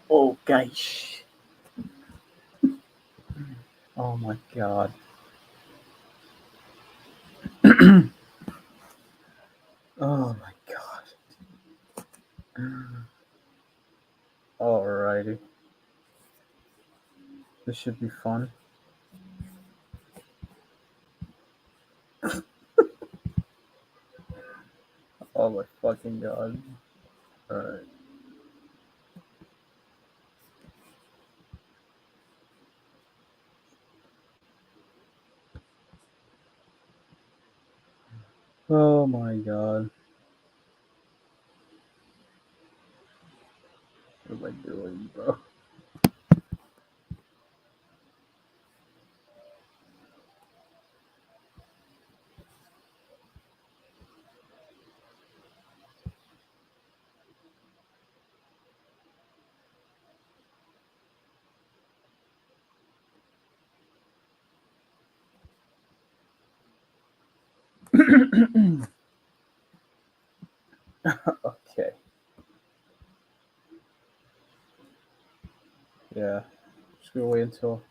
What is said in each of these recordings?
Oh gosh. Oh my god. Oh my god. Alrighty. This should be fun. Oh my fucking god. Alright. Oh my god. What am I doing, bro? Okay. Yeah. Just gonna wait until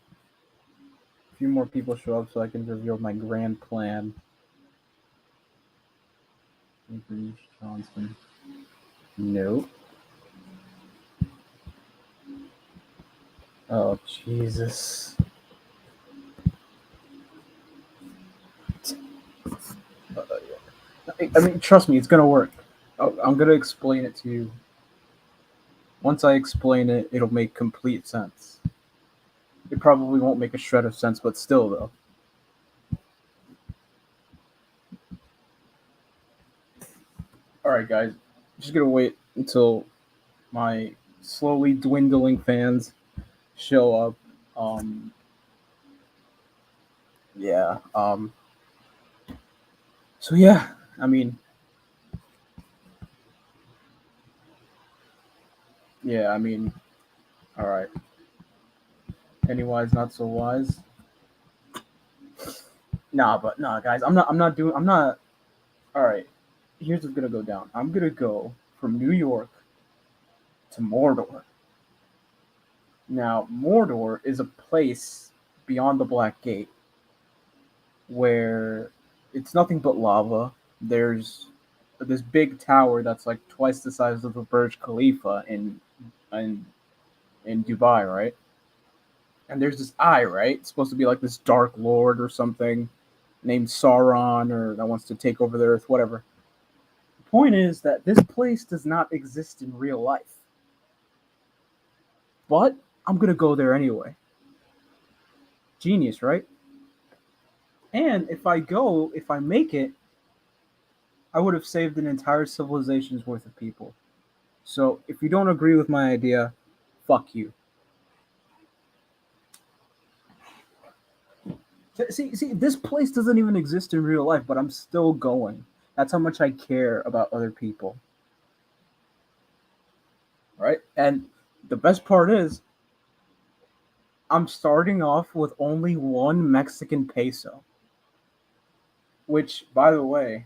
a few more people show up so I can reveal my grand plan. Bruce Johnson. Nope. Oh Jesus. I mean, trust me, it's gonna work. I'm gonna explain it to you. Once I explain it, it'll make complete sense. It probably won't make a shred of sense, but still, though. All right, guys, just gonna wait until my slowly dwindling fans show up. Um, yeah. So yeah, I mean, yeah, I mean, all right. Any wise, not so wise. Nah, but nah, guys, I'm not. I'm not doing. I'm not. All right. Here's what's gonna go down. I'm gonna go from New York to Mordor. Now, Mordor is a place beyond the Black Gate where it's nothing but lava. There's this big tower that's like twice the size of the Burj Khalifa in in Dubai, right? And there's this eye, right? It's supposed to be like this dark lord or something named Sauron or that wants to take over the earth, whatever. The point is that this place does not exist in real life. But I'm gonna go there anyway. Genius, right? And if I make it, I would have saved an entire civilization's worth of people. So if you don't agree with my idea, fuck you. See, this place doesn't even exist in real life, but I'm still going. That's how much I care about other people, right? And the best part is, I'm starting off with only one Mexican peso, which, by the way,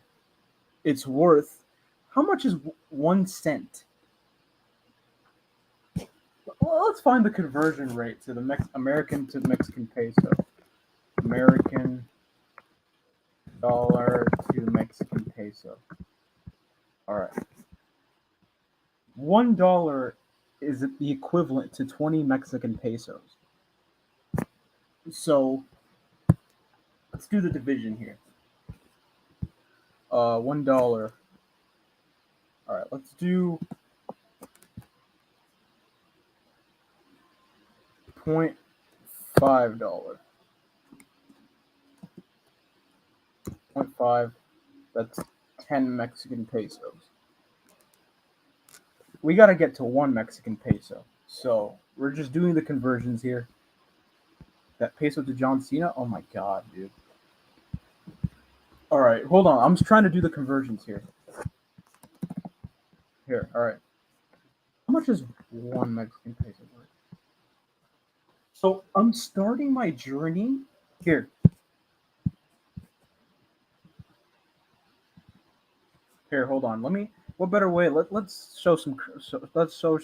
it's worth. How much is 1 cent? Well, let's find the conversion rate to the American to Mexican peso. American dollar to Mexican peso. All right. $1 is the equivalent to 20 Mexican pesos. So let's do the division here. $1. All right, let's do 0.5. 0.5. That's 10 Mexican pesos. We got to get to 1 Mexican peso. So we're just doing the conversions here. That peso to John Cena. Oh my god, dude. All right, hold on. I'm just trying to do the conversions here. Here, all right. How much is 1 Mexican peso worth? So I'm starting my journey here. Here, hold on. Let me. What better way? Let's show some. Let's show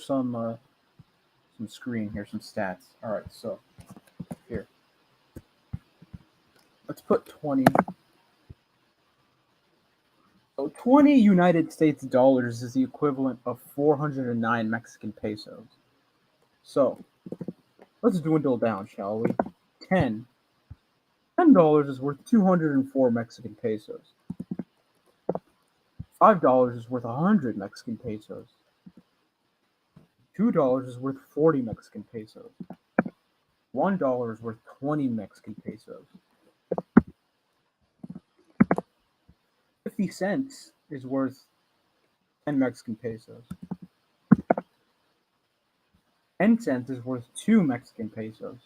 some screen here, some stats. All right, so here, let's put 20. So 20 United States dollars is the equivalent of 409 Mexican pesos. So let's dwindle down, shall we? 10. $10 is worth 204 Mexican pesos. $5 is worth 100 Mexican pesos. $2 is worth 40 Mexican pesos. $1 is worth 20 Mexican pesos. 50 cents is worth 10 Mexican pesos. 10 cents is worth 2 Mexican pesos.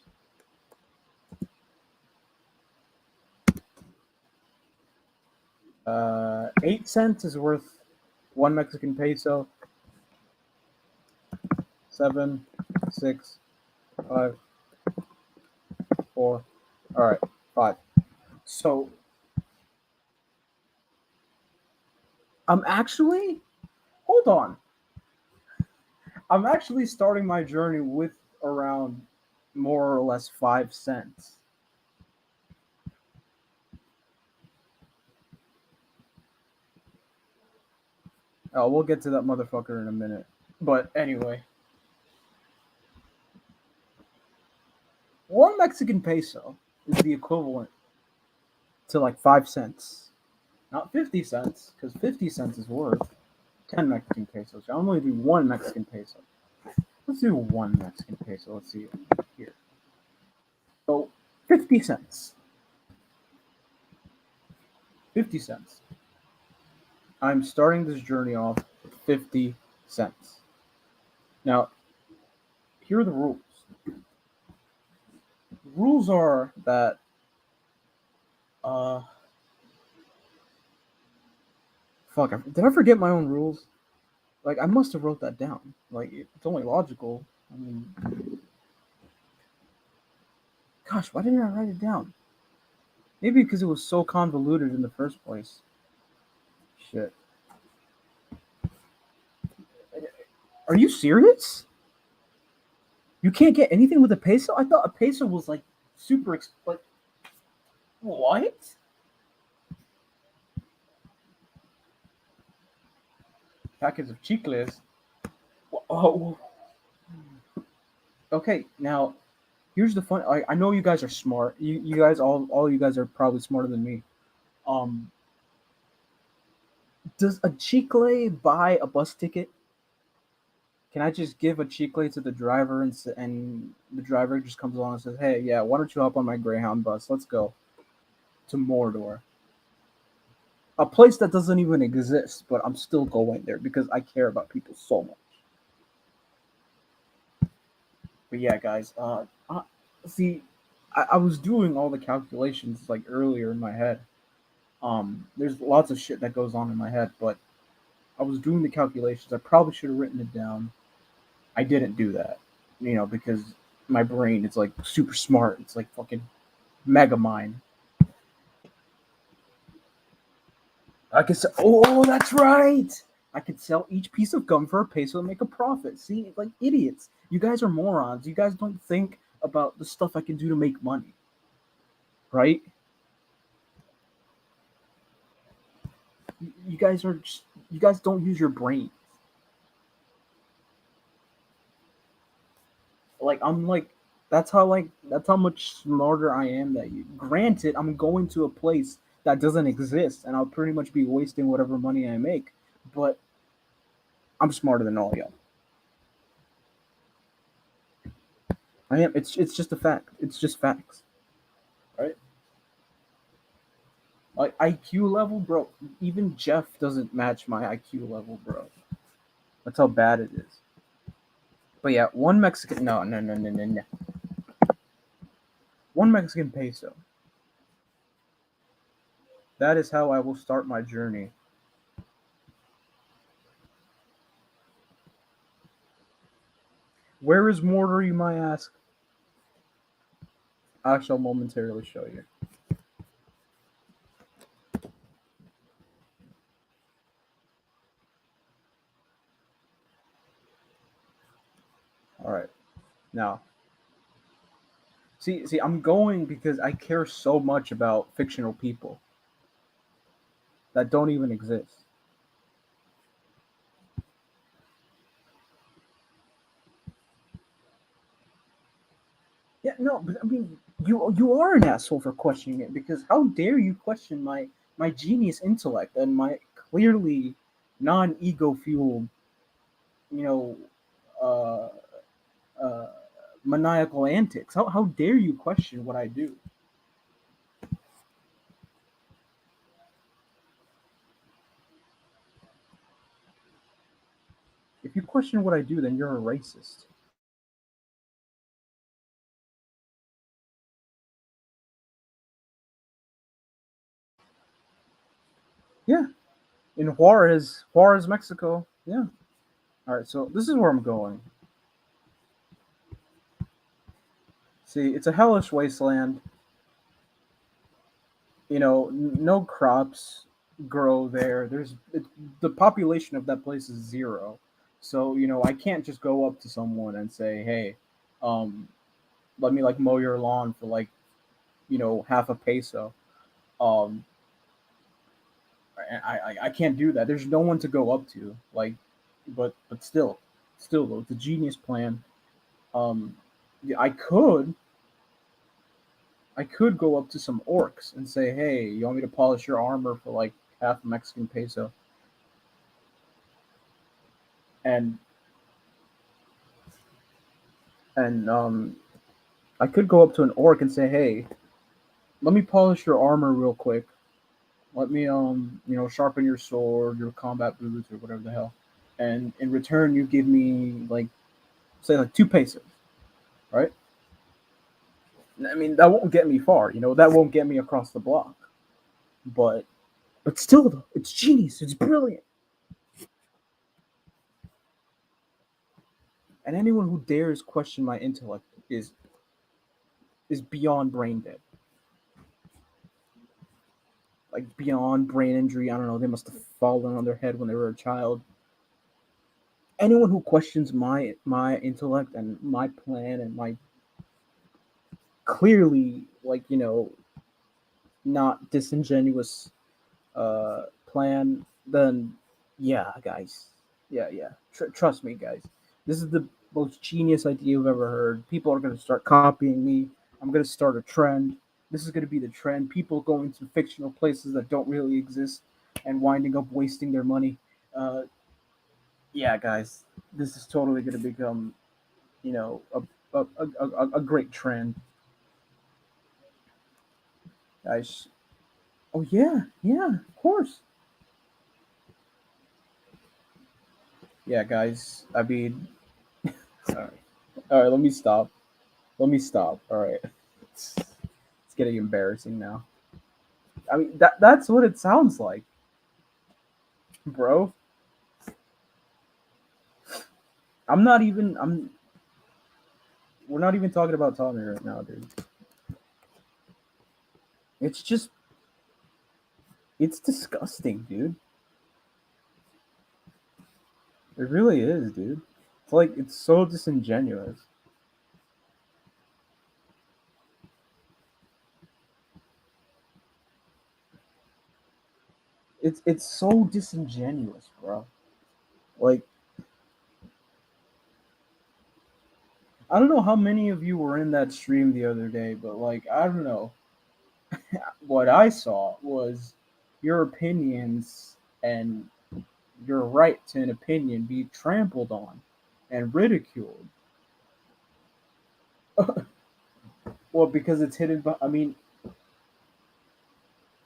8 cents is worth 1 Mexican peso. 7, 6, 5, 4. All right, 5. So I'm actually, hold on. I'm actually starting my journey with around more or less 5 cents. Oh, we'll get to that motherfucker in a minute. But anyway, 1 Mexican peso is the equivalent to like 5 cents. Not 50 cents, because 50 cents is worth 10 Mexican pesos. I'm only do 1 Mexican peso. Let's do 1 Mexican peso. Let's see here. So 50 cents. 50 cents. I'm starting this journey off with 50 cents. Now, here are the rules. The rules are that uh fuck, did I forget my own rules? Like I must have wrote that down. Like it's only logical. I mean, gosh, why didn't I write it down? Maybe because it was so convoluted in the first place. Shit. Are you serious? You can't get anything with a peso? I thought a peso was like super like what? Packets of chicles. Oh, okay. Now, here's the fun. I know you guys are smart. You guys all you guys are probably smarter than me. Um, does a chicle buy a bus ticket? Can I just give a chicle to the driver and the driver just comes along and says, "Hey, yeah, why don't you hop on my Greyhound bus? Let's go to Mordor." A place that doesn't even exist, but I'm still going there because I care about people so much. But yeah, guys, see, I was doing all the calculations like earlier in my head. There's lots of shit that goes on in my head, but I was doing the calculations. I probably should have written it down. I didn't do that, because my brain is like super smart. It's like fucking mega mind. I could sell. Oh, that's right. I could sell each piece of gum for a peso and make a profit. See, like idiots. You guys are morons. You guys don't think about the stuff I can do to make money, right? You guys are just, you guys don't use your brain. Like that's how much smarter I am that you. Granted, I'm going to a place that doesn't exist, and I'll pretty much be wasting whatever money I make. But I'm smarter than all y'all. I am. It's just a fact. It's just facts, right? Like IQ level, bro. Even Jeff doesn't match my IQ level, bro. That's how bad it is. But yeah, one Mexican. No, no, no, no, no, no. 1 Mexican peso. That is how I will start my journey. Where is Mordor, you might ask? I shall momentarily show you. All right. No. See, I'm going because I care so much about fictional people that don't even exist. Yeah, no, but I mean, you are an asshole for questioning it because how dare you question my genius intellect and my clearly non-ego fueled, you know, uh, uh, maniacal antics. How dare you question what I do? If you question what I do, then you're a racist. Yeah, in Juarez, Mexico. Yeah. All right, so this is where I'm going. See, it's a hellish wasteland. No crops grow there. The population of that place is zero. So, I can't just go up to someone and say, "Hey, um, let me like mow your lawn for like, half a peso." Um, I can't do that. There's no one to go up to. Like, but still though, it's a genius plan. Yeah, I could go up to some orcs and say, "Hey, you want me to polish your armor for like half a Mexican peso?" And and I could go up to an orc and say, "Hey, let me polish your armor real quick. Let me sharpen your sword, your combat boots, or whatever the hell. And in return, you give me like say like 2 pesos, right? I mean, that won't get me far. That won't get me across the block. But still, though, it's genius. It's brilliant. And anyone who dares question my intellect is beyond brain dead. Like beyond brain injury. I don't know. They must have fallen on their head when they were a child. Anyone who questions my intellect and my plan and my clearly not disingenuous plan, then yeah, guys, yeah, trust me, guys. This is the most genius idea you've ever heard. People are gonna start copying me. I'm gonna start a trend. This is gonna be the trend. People going to fictional places that don't really exist and winding up wasting their money. Uh, yeah, guys, this is totally gonna become a great trend, guys. Oh yeah, yeah, of course. Yeah, guys. I mean, all right, all right. Let me stop. Let me stop. All right, it's getting embarrassing now. I mean, that's what it sounds like, bro. I'm not even. I'm. We're not even talking about Tommy right now, dude. It's just. It's disgusting, dude. It really is, dude. It's like it's so disingenuous. It's so disingenuous, bro. Like I don't know how many of you were in that stream the other day, but like I don't know. What I saw was your opinions and your right to an opinion be trampled on and ridiculed. Well, because it's hidden. I mean,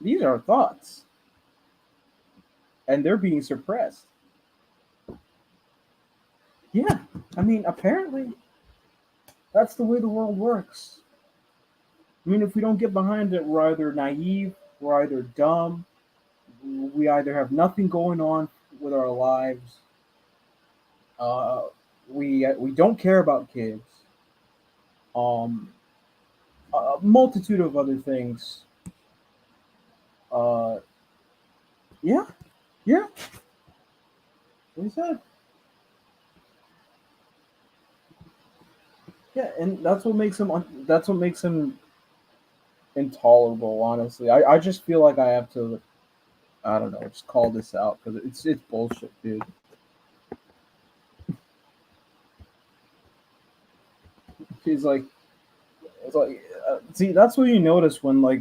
these are thoughts, and they're being suppressed. Yeah, I mean, apparently that's the way the world works. I mean, if we don't get behind it, we're either naive, we're either dumb, we either have nothing going on with our lives, uh, we don't care about kids, um, a multitude of other things. Uh, yeah, yeah. What he said. Yeah, and that's what makes him intolerable. Honestly, I just feel like I have to, I don't know, just call this out because it's bullshit, dude. He's like, it's like, see, that's what you notice when like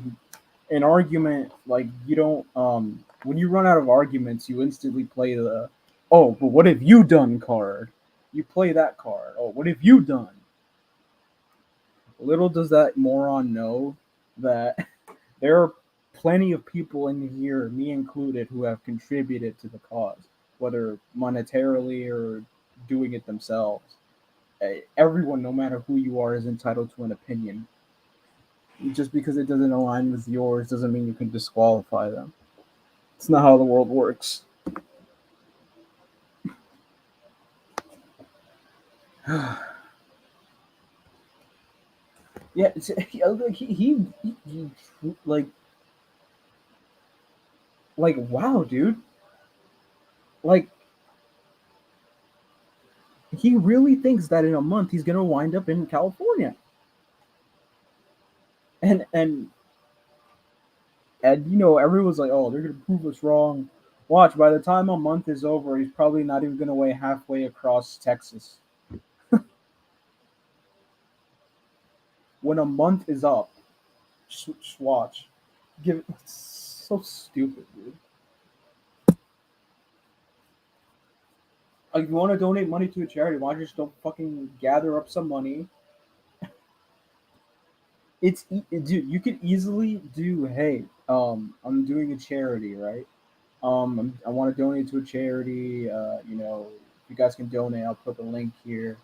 an argument, like you don't, when you run out of arguments, you instantly play the, oh, but what have you done card. You play that card. Oh, what have you done? Little does that moron know that there are plenty of people in here, me included, who have contributed to the cause, whether monetarily or doing it themselves. Everyone, no matter who you are, is entitled to an opinion. Just because it doesn't align with yours doesn't mean you can disqualify them. It's not how the world works. Yeah, like like wow, dude. Like he really thinks that in a month he's gonna wind up in California, and and you know everyone's like, oh, they're gonna prove us wrong. Watch, by the time a month is over, he's probably not even gonna weigh halfway across Texas. When a month is up, just watch. Give it. It's so stupid, dude. Like, if you want to donate money to a charity, why just don't fucking gather up some money? Dude. You could easily do. Hey, I'm doing a charity, right? I want to donate to a charity. You know, if you guys can donate, I'll put the link here.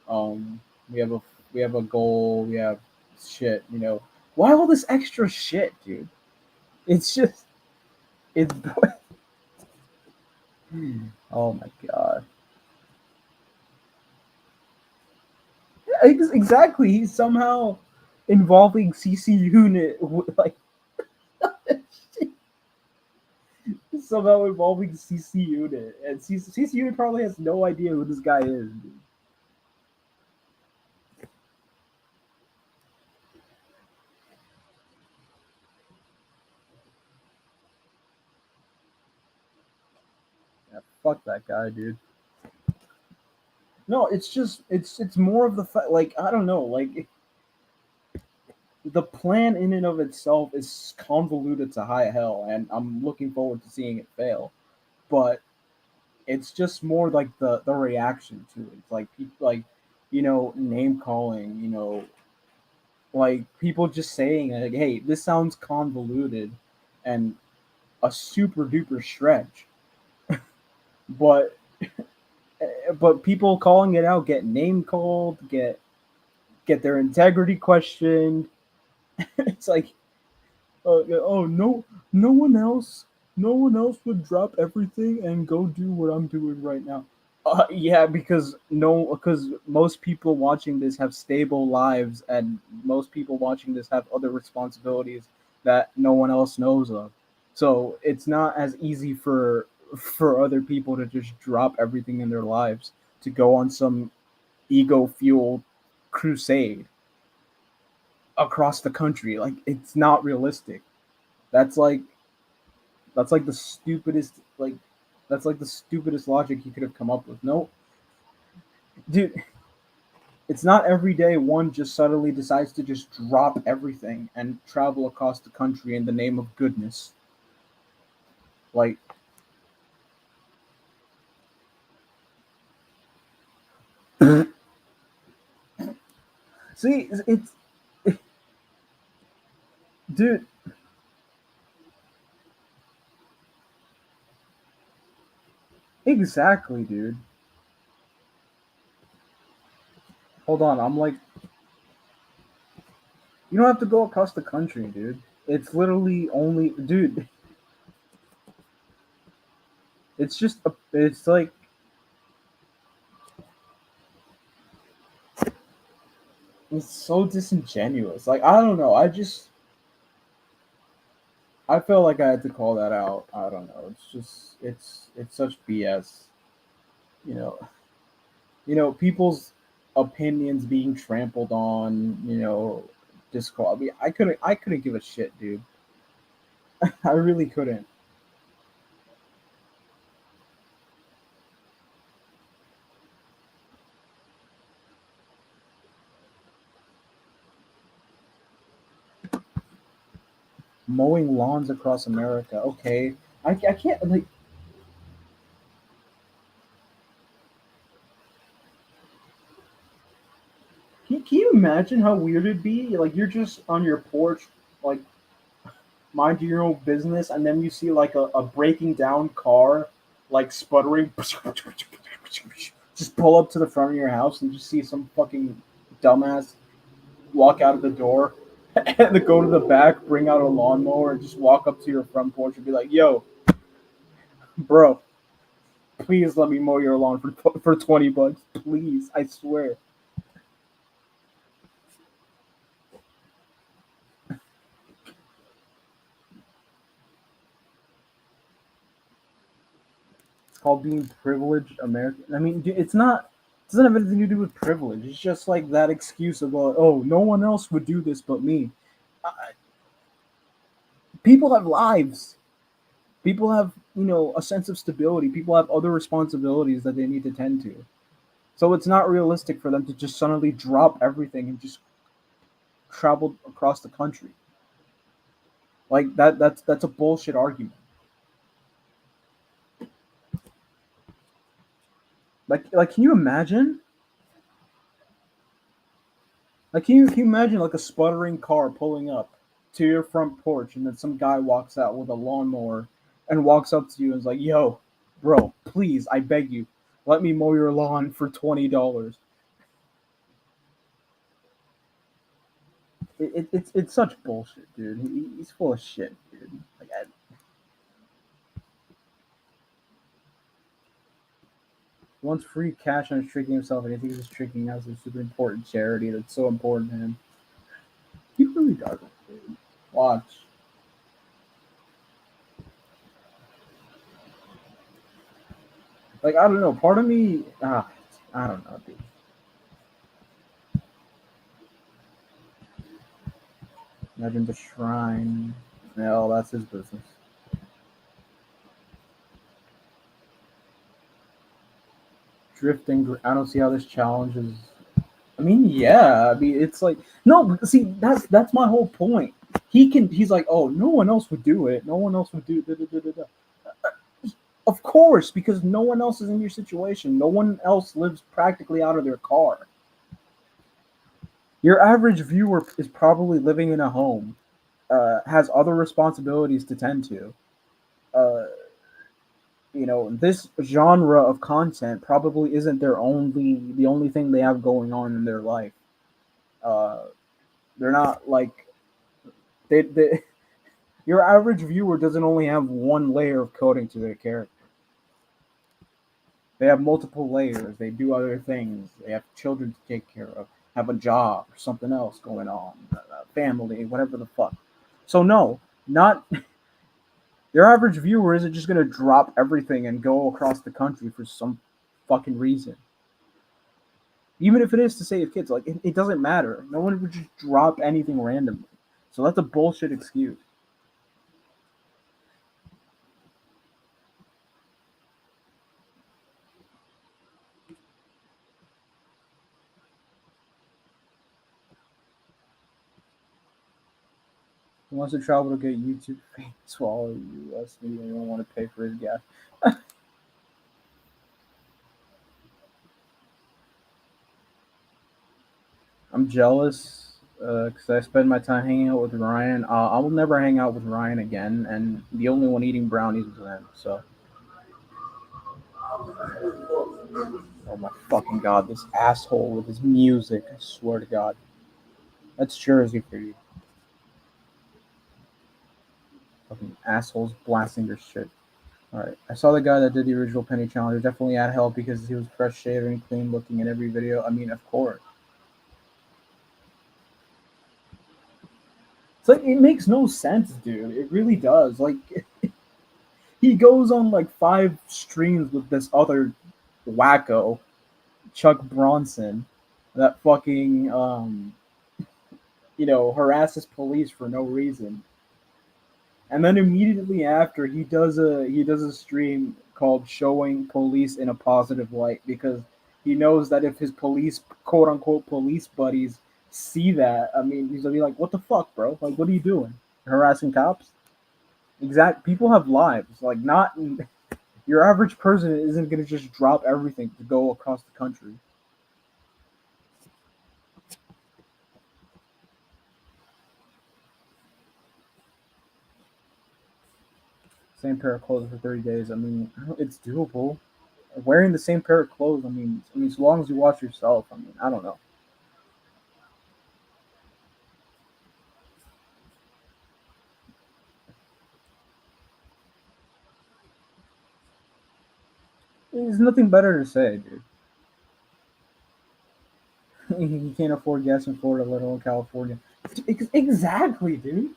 Um, we have a we have a goal. We have shit. You know, why all this extra shit, dude? It's just it's. Oh my god. Exactly. He's somehow involving CC Unit, like somehow involving CC Unit, and CC Unit probably has no idea who this guy is. Dude. Yeah, fuck that guy, dude. No, it's just it's more of the like I don't know, like the plan in and of itself is convoluted to high hell, and I'm looking forward to seeing it fail. But it's just more like the reaction to it. It's like people like you know name calling, you know, like people just saying like, "Hey, this sounds convoluted," and a super duper stretch, but people calling it out get name called, get their integrity questioned. It's like oh no, no one else, no one else would drop everything and go do what I'm doing right now. Yeah, because no, because most people watching this have stable lives, and most people watching this have other responsibilities that no one else knows of. So it's not as easy for other people to just drop everything in their lives to go on some ego fueled crusade across the country. Like it's not realistic. That's like that's like the stupidest like that's like the stupidest logic you could have come up with. No, dude, it's not every day one just suddenly decides to just drop everything and travel across the country in the name of goodness. Like, see, dude, exactly, dude. Hold on, I'm like, you don't have to go across the country, dude. It's literally only, dude. It's just, it's like, it's so disingenuous. Like, I don't know. I felt like I had to call that out. I don't know. It's just, it's such BS. You know, people's opinions being trampled on, disqualify. I couldn't give a shit, dude. I really couldn't. Mowing lawns across America. Okay, I can't like. Can you imagine how weird it'd be? Like you're just on your porch, like mind your own business, and then you see like a breaking down car, like sputtering, just pull up to the front of your house and just see some fucking dumbass walk out of the door and then go to the back, bring out a lawnmower, and just walk up to your front porch and be like, "Yo, bro, please let me mow your lawn for 20 bucks, please. I swear." It's called being privileged American. I mean, it's not. It doesn't have anything to do with privilege. It's just like that excuse about, oh, no one else would do this but me. Uh, People have lives. People have, a sense of stability. People have other responsibilities that they need to tend to. So it's not realistic for them to just suddenly drop everything and just travel across the country. Like that's a bullshit argument. Like can you imagine? Like can you imagine like a sputtering car pulling up to your front porch and then some guy walks out with a lawnmower and walks up to you and is like, "Yo, bro, please, I beg you, let me mow your lawn for $20." It's such bullshit, dude. He's full of shit, dude. Like, wants free cash and is tricking himself, and he thinks he's tricking us. A super important charity that's so important to him. He really doesn't, dude. Watch. Like I don't know. Part of me, I don't know, dude. Imagine the shrine. No, that's his business. Drifting. I don't see how this challenge is. I mean, yeah. I mean, it's like no. See, that's my whole point. He can. He's like, oh, no one else would do it. No one else would do. Da, da, da, da, da. Of course, because no one else is in your situation. No one else lives practically out of their car. Your average viewer is probably living in a home, has other responsibilities to tend to. Uh, this genre of content probably isn't the only thing they have going on in their life. Uh, they're not like they your average viewer doesn't only have one layer of coding to their character. They have multiple layers. They do other things. They have children to take care of, have a job or something else going on, family, whatever the fuck. So no, not your average viewer isn't just gonna drop everything and go across the country for some fucking reason. Even if it is to save kids, like it doesn't matter. No one would just drop anything randomly. So that's a bullshit excuse. He wants to travel to get YouTube famous while US media don't want to pay for his gas. I'm jealous because I spend my time hanging out with Ryan. I will never hang out with Ryan again, and the only one eating brownies is him. So, oh my fucking god, this asshole with his music! I swear to God, that's Jersey for you. Fucking assholes blasting their shit. All right, I saw the guy that did the original Penny Challenger. Definitely had help because he was fresh shaven, clean looking in every video. I mean, of course. It's like it makes no sense, dude. It really does. Like he goes on like 5 streams with this other wacko, Chuck Bronson. that fucking harasses police for no reason. And then immediately after, he does a stream called "Showing Police in a Positive Light" because he knows that if his police, quote unquote, police buddies see that, I mean, he's gonna be like, "What the fuck, bro? Like, what are you doing? Harassing cops?" Exact. People have lives. Like, not your average person isn't gonna just drop everything to go across the country. Same pair of clothes for 30 days. I mean, it's doable. Wearing the same pair of clothes. I mean, as long as you watch yourself. I mean, I don't know. There's nothing better to say, dude. You can't afford gas in Florida, let alone California. Exactly, dude.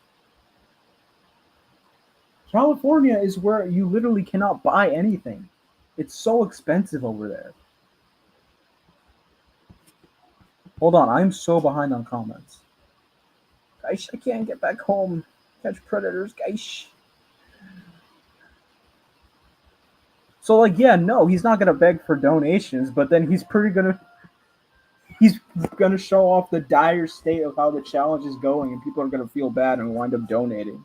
California is where you literally cannot buy anything. It's so expensive over there. Hold on, I'm so behind on comments. Guys, I can't get back home. Catch predators, guys. So like, yeah, no, he's not gonna beg for donations, but then he's gonna show off the dire state of how the challenge is going, and people are gonna feel bad and wind up donating.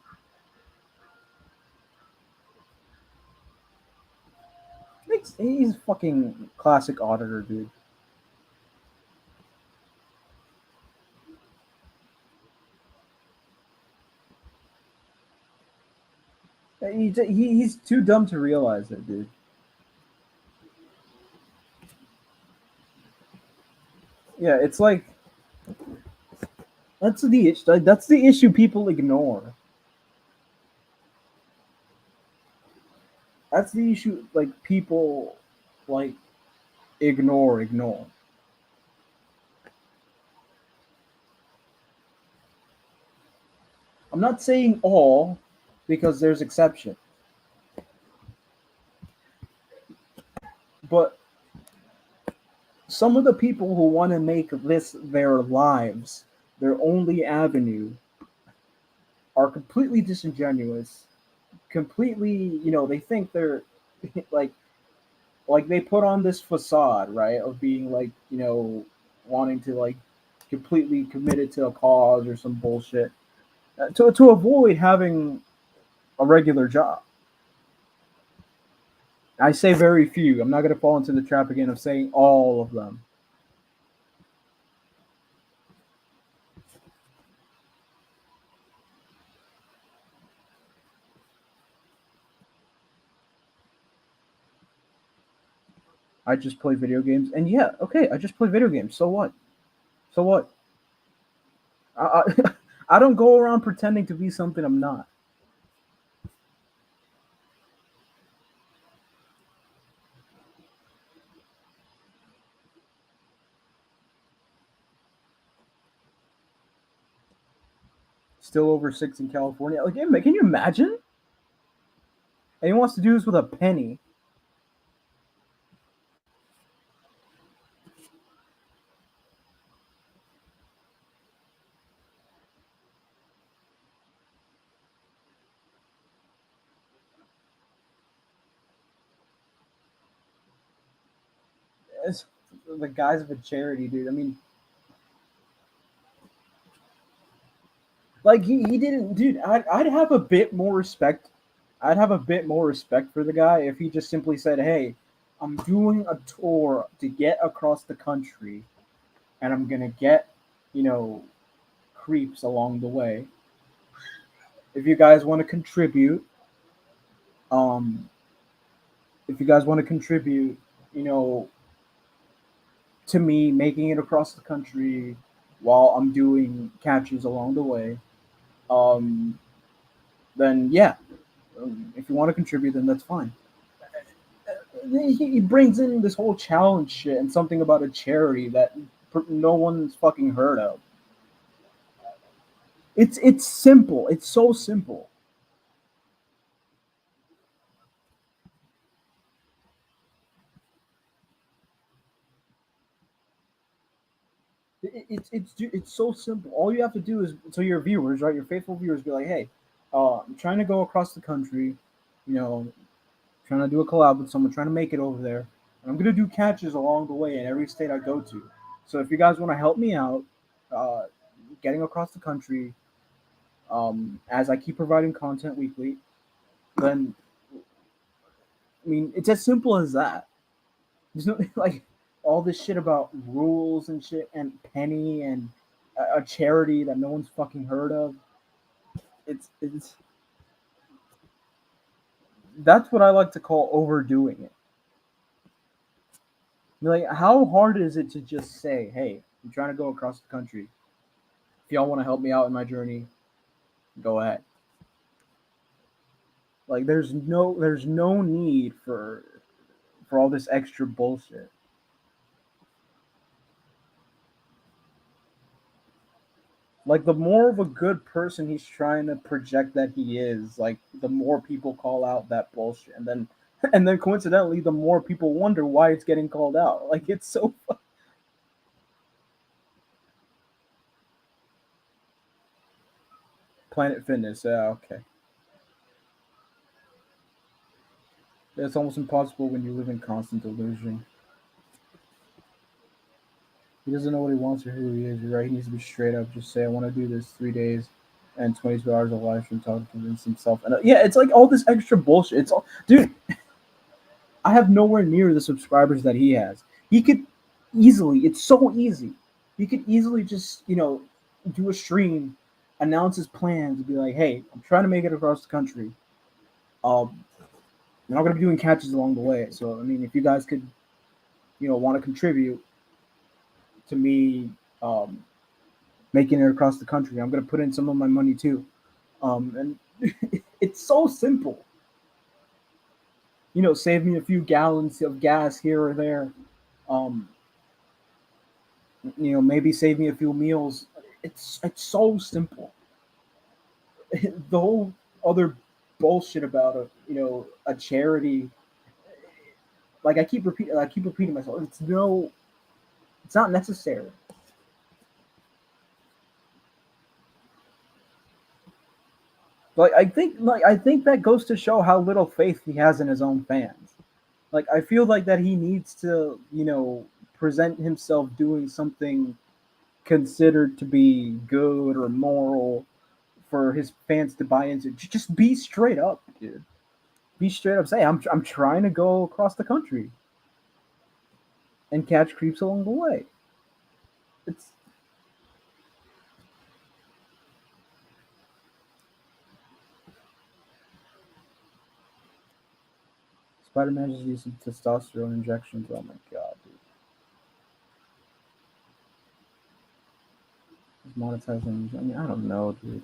He's fucking classic auditor, dude. He's too dumb to realize it, dude. Yeah, it's like that's the issue people ignore. That's the issue like people like ignore. I'm not saying all because there's exception, but some of the people who want to make this their lives, their only avenue, are completely disingenuous. Completely, they think they're like they put on this facade, right, of being like, wanting to like completely committed to a cause or some bullshit to avoid having a regular job. I say very few. I'm not going to fall into the trap again of saying all of them. I just play video games, and yeah, okay, I just play video games. So what? So what? I I don't go around pretending to be something I'm not. Still over six in California. Like, can you imagine? And he wants to do this with a penny. It's the guise of a charity, dude. I mean, like he didn't, dude. I'd have a bit more respect. I'd have a bit more respect for the guy if he just simply said, "Hey, I'm doing a tour to get across the country, and I'm gonna get, you know, creeps along the way. If you guys want to contribute, um, if you guys want to contribute, you know, to me making it across the country while I'm doing catches along the way, um, then yeah, if you want to contribute, then that's fine." He brings in this whole challenge shit and something about a charity that no one's fucking heard of. It's simple. It's so simple. It's so simple. All you have to do is to your viewers, right? Your faithful viewers, be like, hey, I'm trying to go across the country, you know, trying to do a collab with someone, trying to make it over there, and I'm gonna do catches along the way in every state I go to. So if you guys want to help me out, uh, getting across the country, as I keep providing content weekly, then I mean it's as simple as that. There's no like all this shit about rules and shit and penny and a charity that no one's fucking heard of. It's That's what I like to call overdoing it. Like, how hard is it to just say, "Hey, I'm trying to go across the country. If y'all want to help me out in my journey, go ahead." Like, there's no need for all this extra bullshit. Like, the more of a good person he's trying to project that he is, like the more people call out that bullshit, and then and then coincidentally, the more people wonder why it's getting called out. Like, it's so Planet Fitness. Yeah, okay. It's almost impossible when you live in constant delusion. He doesn't know what he wants or who he is. You're right. He needs to be straight up. Just say, "I want to do this 3 days and 22 hours of live stream talking to convince himself." And yeah, it's like all this extra bullshit. It's all, dude. I have nowhere near the subscribers that he has. He could easily. It's so easy. He could easily just do a stream, announce his plans, and be like, "Hey, I'm trying to make it across the country. Um, and I'm gonna be doing catches along the way. So I mean, if you guys could, want to contribute to me, um, making it across the country, I'm gonna put in some of my money too." And it's so simple. Save me a few gallons of gas here or there. Um, maybe save me a few meals. It's so simple. The whole other bullshit about a charity. Like, I keep repeating myself. It's not necessary. I think that goes to show how little faith he has in his own fans. Like, I feel like that he needs to present himself doing something considered to be good or moral for his fans to buy into. Just be straight up, dude. Be straight up. Say, I'm trying to go across the country and catch creeps along the way. It's Spider-Man just used some testosterone injections. Oh my god, dude. He's monetizing. I mean, I don't know, dude.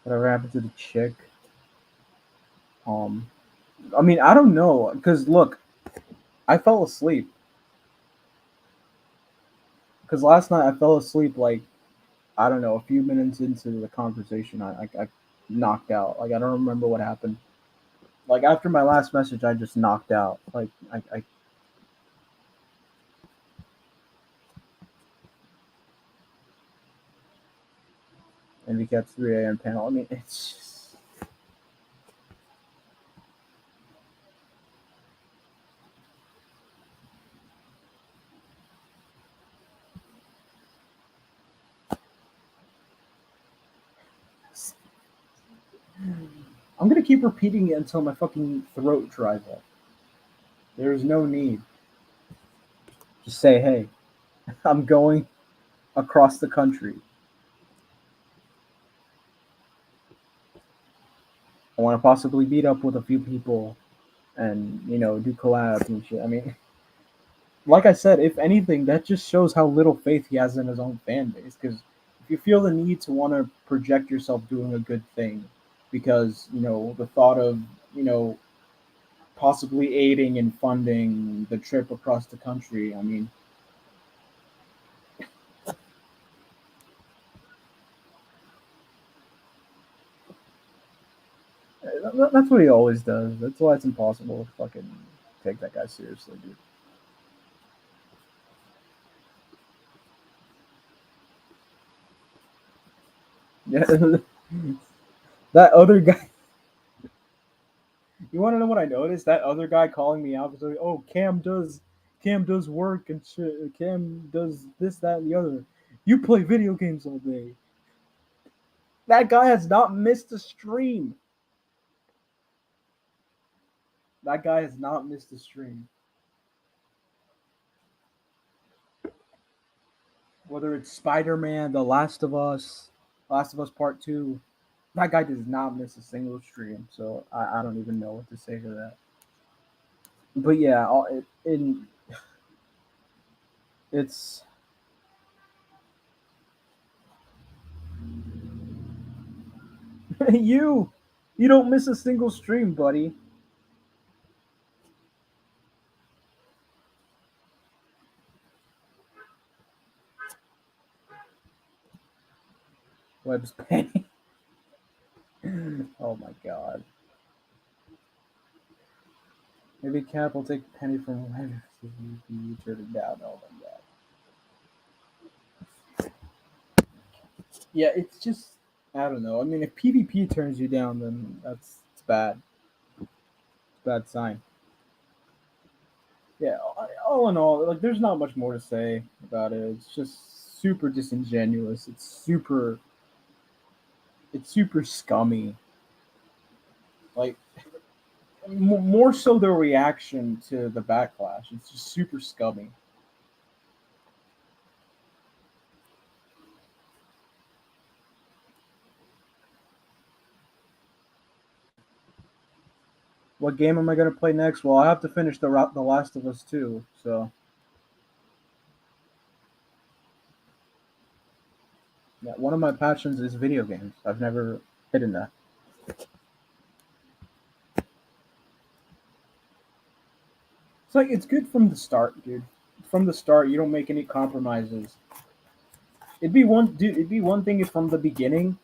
Whatever happened to the chick? Um, I mean, I don't know, because look, I fell asleep. Because last night I fell asleep, like, I don't know, a few minutes into the conversation. I knocked out. Like, I don't remember what happened. Like, after my last message, I just knocked out. Like, I and we kept 3 a.m. panel. I mean, it's just, I'm gonna keep repeating it until my fucking throat dries up. There's no need. Just say, hey, I'm going across the country. I want to possibly meet up with a few people and do collabs and shit. I mean, like I said, if anything, that just shows how little faith he has in his own fan base. Because if you feel the need to want to project yourself doing a good thing, because the thought of you know possibly aiding and funding the trip across the country, I mean, that's what he always does. That's why it's impossible to fucking take that guy seriously, dude. Yeah, that other guy. You want to know what I noticed? That other guy calling me out was like, "Oh, Cam does work and shit. Cam does this, that, and the other. You play video games all day." That guy has not missed a stream. That guy has not missed a stream. Whether it's Spider Man, The Last of Us Part Two, that guy does not miss a single stream. So I don't even know what to say to that. But yeah, it's you. You don't miss a single stream, buddy. Web's penny. Oh my god. Maybe Cap will take penny from Web if you turn it down. Oh my god. Yeah, it's just I don't know. I mean, if PvP turns you down, then that's it's bad. It's a bad sign. Yeah, all in all, like there's not much more to say about it. It's just super disingenuous. It's super scummy. Like more so the reaction to the backlash. It's just super scummy. What game am I gonna play next? Well, I have to finish the Last of Us 2. So yeah, one of my passions is video games. I've never hidden that. It's like it's good from the start, dude. From the start, you don't make any compromises. It'd be one thing if from the beginning.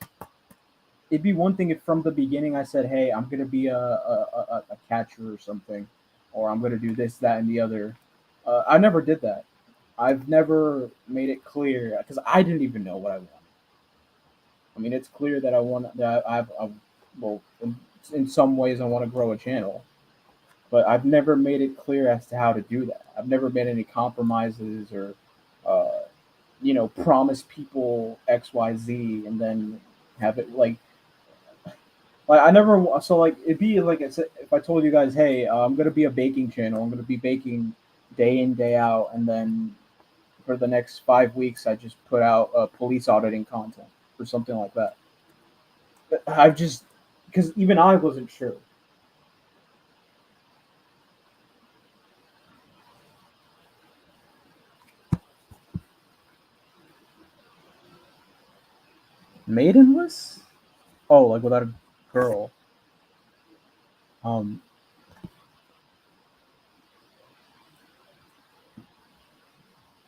It'd be one thing if from the beginning I said, "Hey, I'm gonna be a catcher or something, or I'm gonna do this, that, and the other." I never did that. I've never made it clear because I didn't even know what I wanted. I mean, it's clear that I want that I've well, in some ways I want to grow a channel, but I've never made it clear as to how to do that. I've never made any compromises or, uh, promise people X, Y, Z, and then have it like I never. So like it'd be like if I told you guys, hey, I'm gonna be a baking channel. I'm gonna be baking day in day out, and then for the next 5 weeks, I just put out police auditing content or something like that. But I've just because even I wasn't sure. Maidenless? Oh, like without a girl. Um,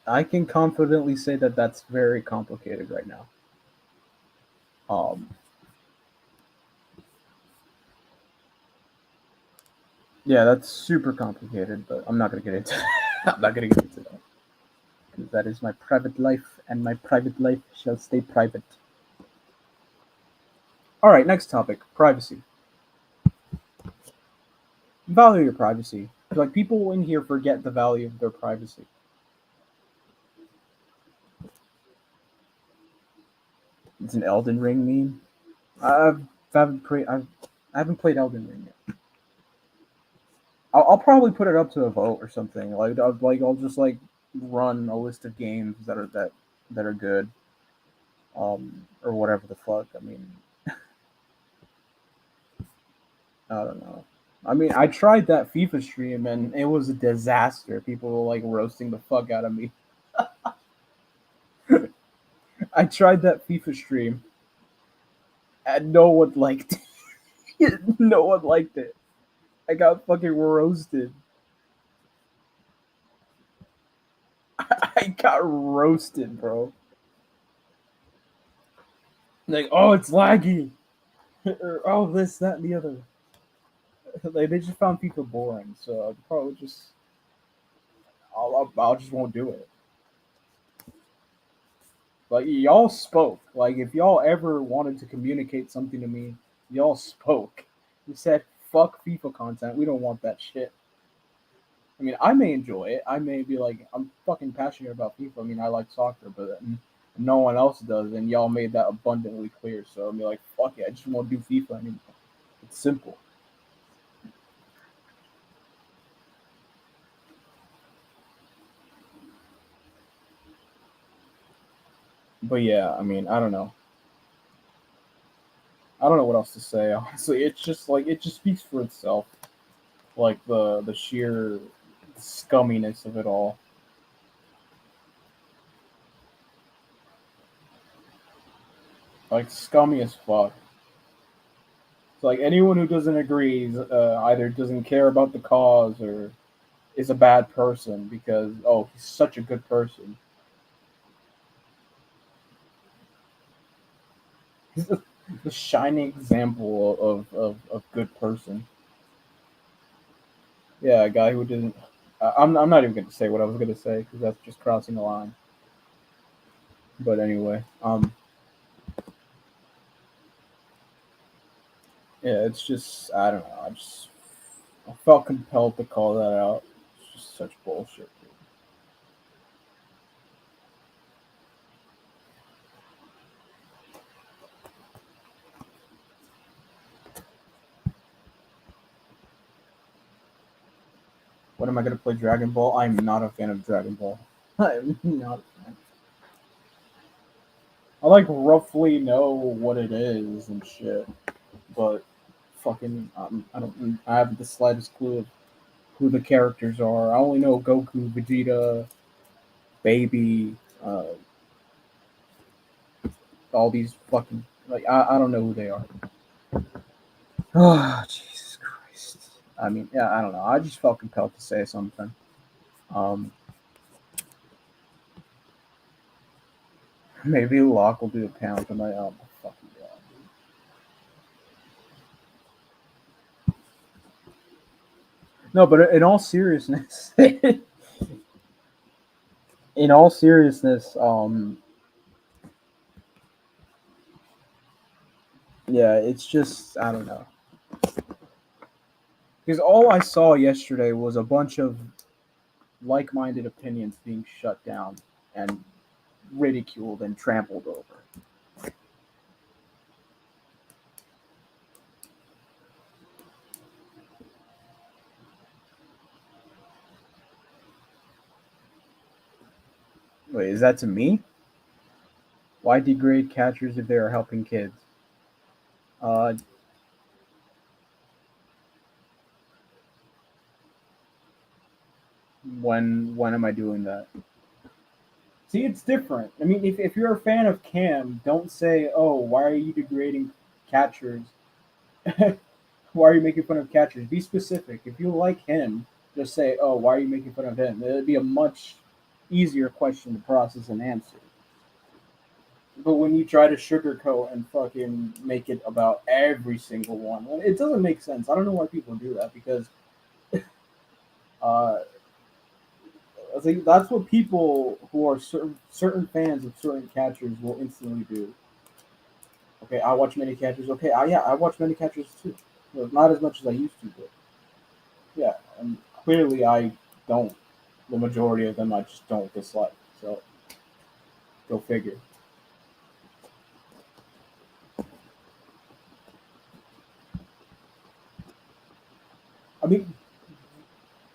I can confidently say that that's very complicated right now. Um, yeah, that's super complicated, but I'm not gonna get into. I'm not gonna get into that because that is my private life, and my private life shall stay private. All right, next topic: privacy. Value your privacy. Like people in here forget the value of their privacy. It's an Elden Ring meme. I've, I haven't played Elden Ring yet. I'll probably put it up to a vote or something. I'll just like run a list of games that are good, or whatever the fuck. I mean, I don't know. I mean, I tried that FIFA stream and it was a disaster. People were like roasting the fuck out of me. I tried that FIFA stream and no one liked it. No one liked it. I got fucking roasted. I got roasted, bro. Like, oh, it's laggy. Or, oh, this, that, and the other. Like, they just found FIFA boring, so I'll probably just, I'll just won't do it. Like y'all spoke. Like if y'all ever wanted to communicate something to me, y'all spoke. You said fuck FIFA content. We don't want that shit. I mean, I may enjoy it. I may be like, I'm fucking passionate about FIFA. I mean, I like soccer, but no one else does, and y'all made that abundantly clear. So I'm like, fuck it. I just won't do FIFA anymore. It's simple. But yeah, I mean, I don't know. I don't know what else to say. Honestly, it's just like it just speaks for itself. Like the sheer scumminess of it all. Like scummy as fuck. It's like anyone who doesn't agree either doesn't care about the cause or is a bad person because oh he's such a good person. He's the shining example of good person. Yeah, a guy who didn't. I'm not even going to say what I was going to say because that's just crossing the line. But anyway, yeah, it's just I don't know. I felt compelled to call that out. It's just such bullshit. Dude. When am I going to play Dragon Ball? I'm not a fan of Dragon Ball. I'm not a fan. I like roughly know what it is and shit, but fucking I don't I haven't the slightest clue of who the characters are. I only know Goku, Vegeta, Baby, all these fucking like I don't know who they are. Oh Jesus Christ! I mean, yeah, I don't know. I just felt compelled to say something. Um, maybe Locke will do a pound tonight. Oh my fucking god! No, but in all seriousness, in all seriousness, yeah, it's just I don't know because all I saw yesterday was a bunch of like-minded opinions being shut down and ridiculed and trampled over. Wait, is that to me? Why degrade catchers if they are helping kids? Uh, when am I doing that? See, it's different. I mean, if you're a fan of Cam, don't say, "Oh, why are you degrading catchers? Why are you making fun of catchers?" Be specific. If you like him, just say, "Oh, why are you making fun of him?" It'd be a much easier question to process and answer. But when you try to sugarcoat and fucking make it about every single one, well, it doesn't make sense. I don't know why people do that because uh, I think that's what people who are certain fans of certain catchers will instantly do. Okay, I watch many catchers. Okay, yeah, I watch many catchers too. Well, not as much as I used to, but yeah, and clearly I don't. The majority of them I just don't dislike. So go figure. I mean,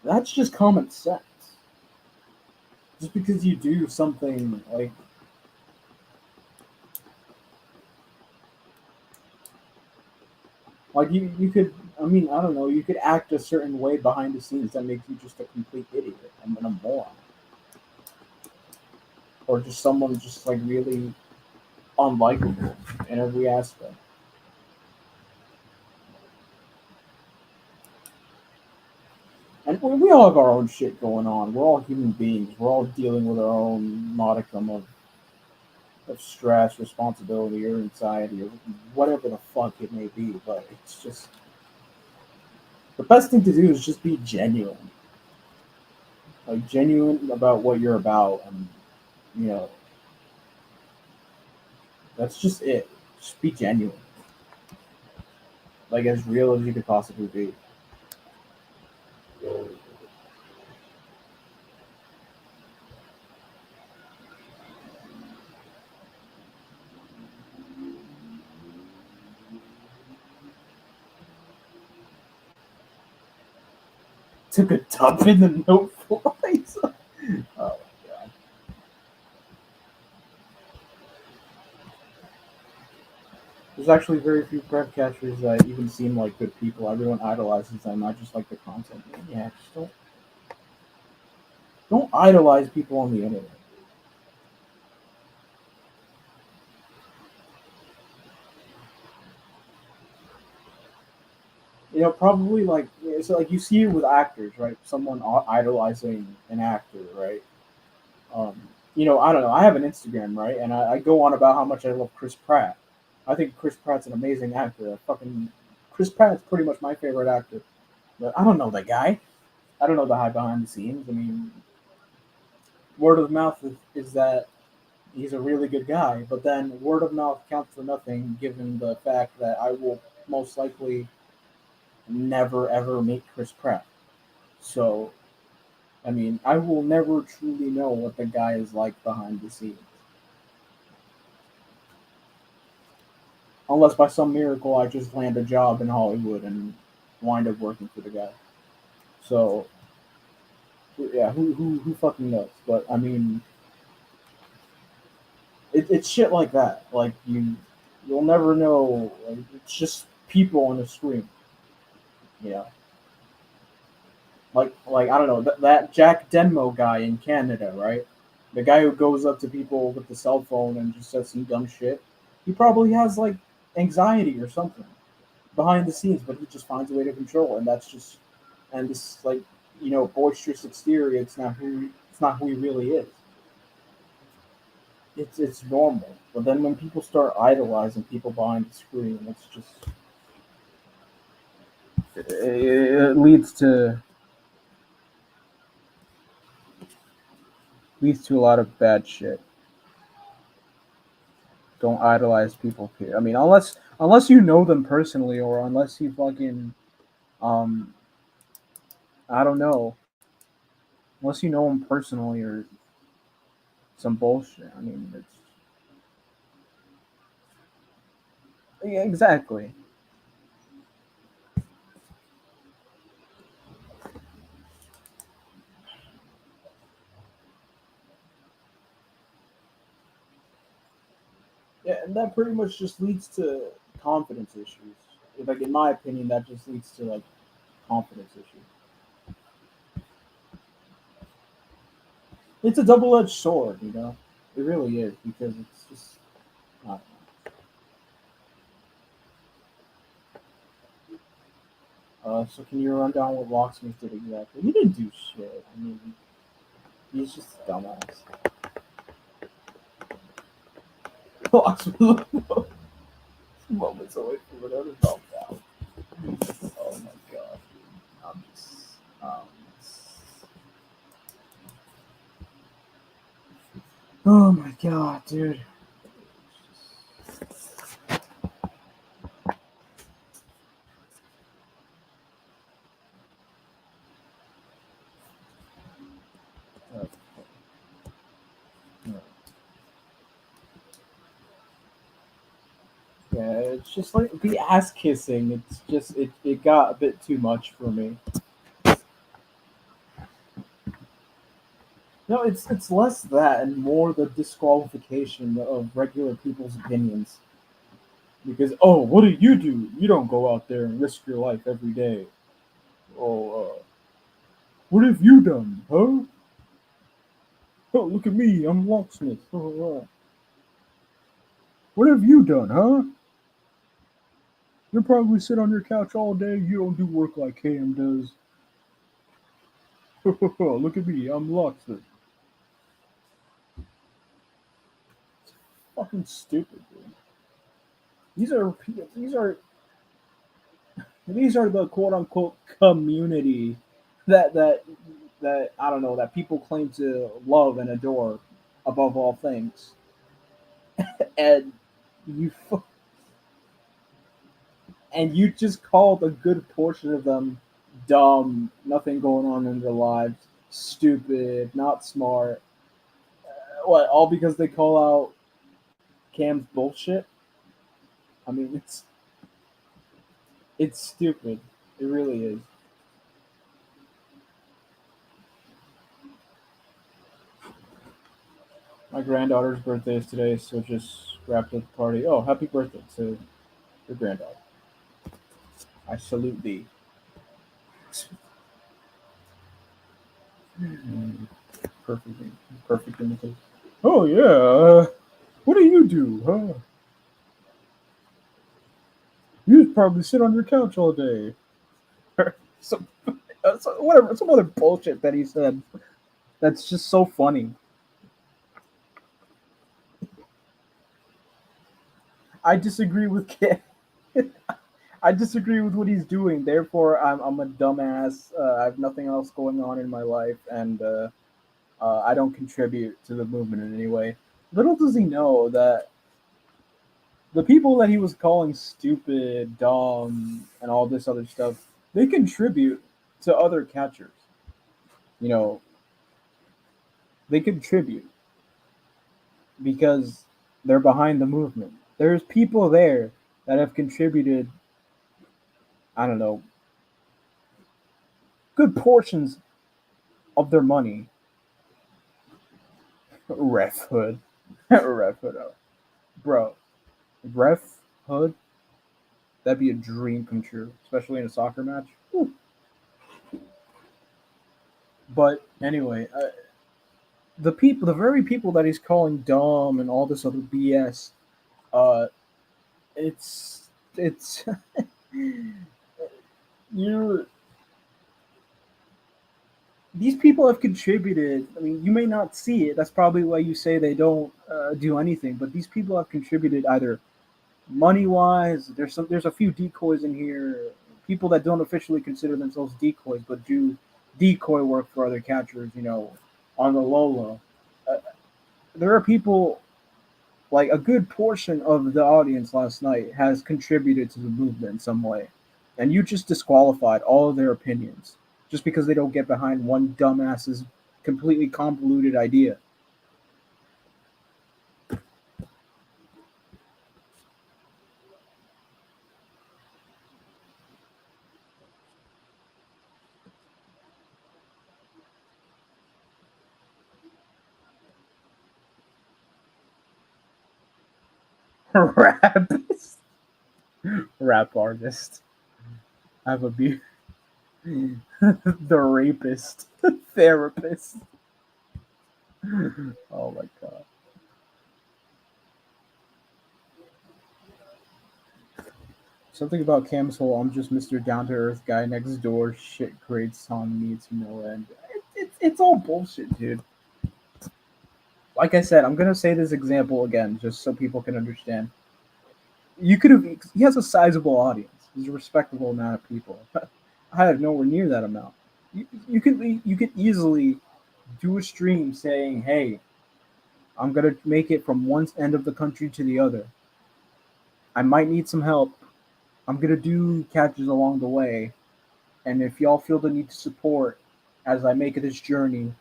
that's just common sense. Just because you do something like you could. I mean, I don't know. You could act a certain way behind the scenes that makes you just a complete idiot and a moron, or just someone just like really unlikable in every aspect. And we all have our own shit going on. We're all human beings. We're all dealing with our own modicum of stress, responsibility, or anxiety, or whatever the fuck it may be. But it's just the best thing to do is just be genuine, like genuine about what you're about, and you know, That's just it. Just be genuine, like as real as you could possibly be. Took a dump in the note flies. Oh my god. There's actually very few prep catchers that even seem like good people. Everyone idolizes them, not just like the content. Yeah, just don't idolize people on the internet. You know, probably like it's like you see it with actors, right? Someone idolizing an actor, right? Um, you know, I don't know. I have an Instagram, right, and I go on about how much I love Chris Pratt. I think Chris Pratt's an amazing actor. Fucking Chris Pratt's pretty much my favorite actor. But I don't know the guy. I don't know the high behind the scenes. I mean, word of mouth is that he's a really good guy, but then word of mouth counts for nothing given the fact that I will most likely never ever meet Chris Pratt. So, I mean, I will never truly know what the guy is like behind the scenes. Unless by some miracle I just land a job in Hollywood and wind up working for the guy. So, yeah, who fucking knows? But I mean, it's shit like that. Like you'll never know. Like, it's just people on the screen. You know, like I don't know that Jack Denmo guy in Canada, right? The guy who goes up to people with the cell phone and just says some dumb shit. He probably has like anxiety or something behind the scenes, but he just finds a way to control, and that's just and this like boisterous exterior. It's not who he really is. It's normal, but then when people start idolizing people behind the screen, it's just it leads to a lot of bad shit. Don't idolize people. I mean, unless you know them personally, or unless you fucking um I don't know, unless you know them personally or some bullshit. I mean, it's yeah, exactly. Yeah, and that pretty much just leads to confidence issues. Like in my opinion, that just leads to like confidence issues. It's a double-edged sword, you know. It really is because it's just. I don't so can you run down what Locksmith did exactly? He didn't do shit. I mean, he's just a dumbass. Locksmith was moments away from another meltdown. Oh my god, dude. I'm just. Um, oh my god, dude. Uh, uh, Yeah, it's just like the ass kissing. It's just it got a bit too much for me. No, it's less that and more the disqualification of regular people's opinions. Because what do? You don't go out there and risk your life every day. Oh, what have you done, huh? Oh, look at me, I'm locksmith. What have you done, huh? You probably sit on your couch all day. You don't do work like Cam does. Look at me, I'm locksmith. Fucking stupid, dude. These are these are these are the quote unquote community that that that I don't know that people claim to love and adore above all things, and You and you just called a good portion of them dumb, nothing going on in their lives, stupid, not smart. What? All because they call out Cam's bullshit? I mean, it's stupid. It really is. My granddaughter's birthday is today, so just wrapped up the party. Oh, happy birthday to your granddaughter. I salute thee. Mm, perfect, perfect imitation. Oh yeah. What do you do? Huh? You probably sit on your couch all day. some, whatever, some other bullshit that he said. That's just so funny. I disagree with Kid. I disagree with what he's doing. Therefore, I'm a dumbass. I have nothing else going on in my life, and I don't contribute to the movement in any way. Little does he know that the people that he was calling stupid, dumb, and all this other stuff, they contribute to other catchers. You know, they contribute because they're behind the movement. There's people there that have contributed, I don't know, good portions of their money. Ref Hood. Ref Hood. Bro, Ref Hood, that'd be a dream come true, especially in a soccer match. Whew. But anyway, the people, the very people that he's calling dumb and all this other BS, uh, it's you. These people have contributed. I mean, you may not see it. That's probably why you say they don't do anything. But these people have contributed either money wise. There's a few decoys in here. People that don't officially consider themselves decoys, but do decoy work for other catchers. On the low low. Uh, there are people like a good portion of the audience last night has contributed to the movement in some way, and you just disqualified all of their opinions just because they don't get behind one dumbass's completely convoluted idea. Rap, rap artist. I have a beer. The rapist, therapist. Oh my god. Something about Cam's whole "I'm just Mr. Down to Earth guy next door" shit creates on me to no end. It's all bullshit, dude. Like I said, I'm gonna say this example again just so people can understand. You could have. He has a sizable audience. He's a respectable amount of people. I have nowhere near that amount. You could easily do a stream saying, "Hey, I'm gonna make it from one end of the country to the other. I might need some help. I'm gonna do catches along the way, and if y'all feel the need to support as I make this journey,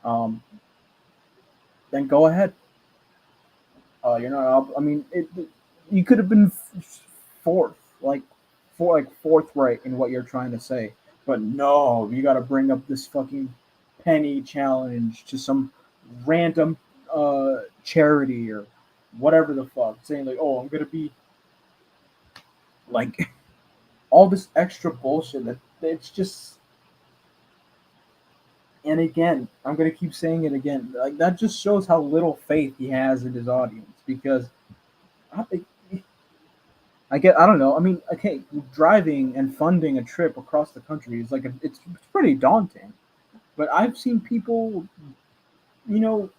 um, then go ahead. I mean, you could have been fourth, like forthright in what you're trying to say, but no, you got to bring up this fucking penny challenge to some random charity or whatever the fuck, saying like, oh, I'm gonna be like all this extra bullshit that it's just. And again, I'm gonna keep saying it again. Like that just shows how little faith he has in his audience because I, I don't know. I mean, okay, driving and funding a trip across the country is like it's pretty daunting. But I've seen people, you know,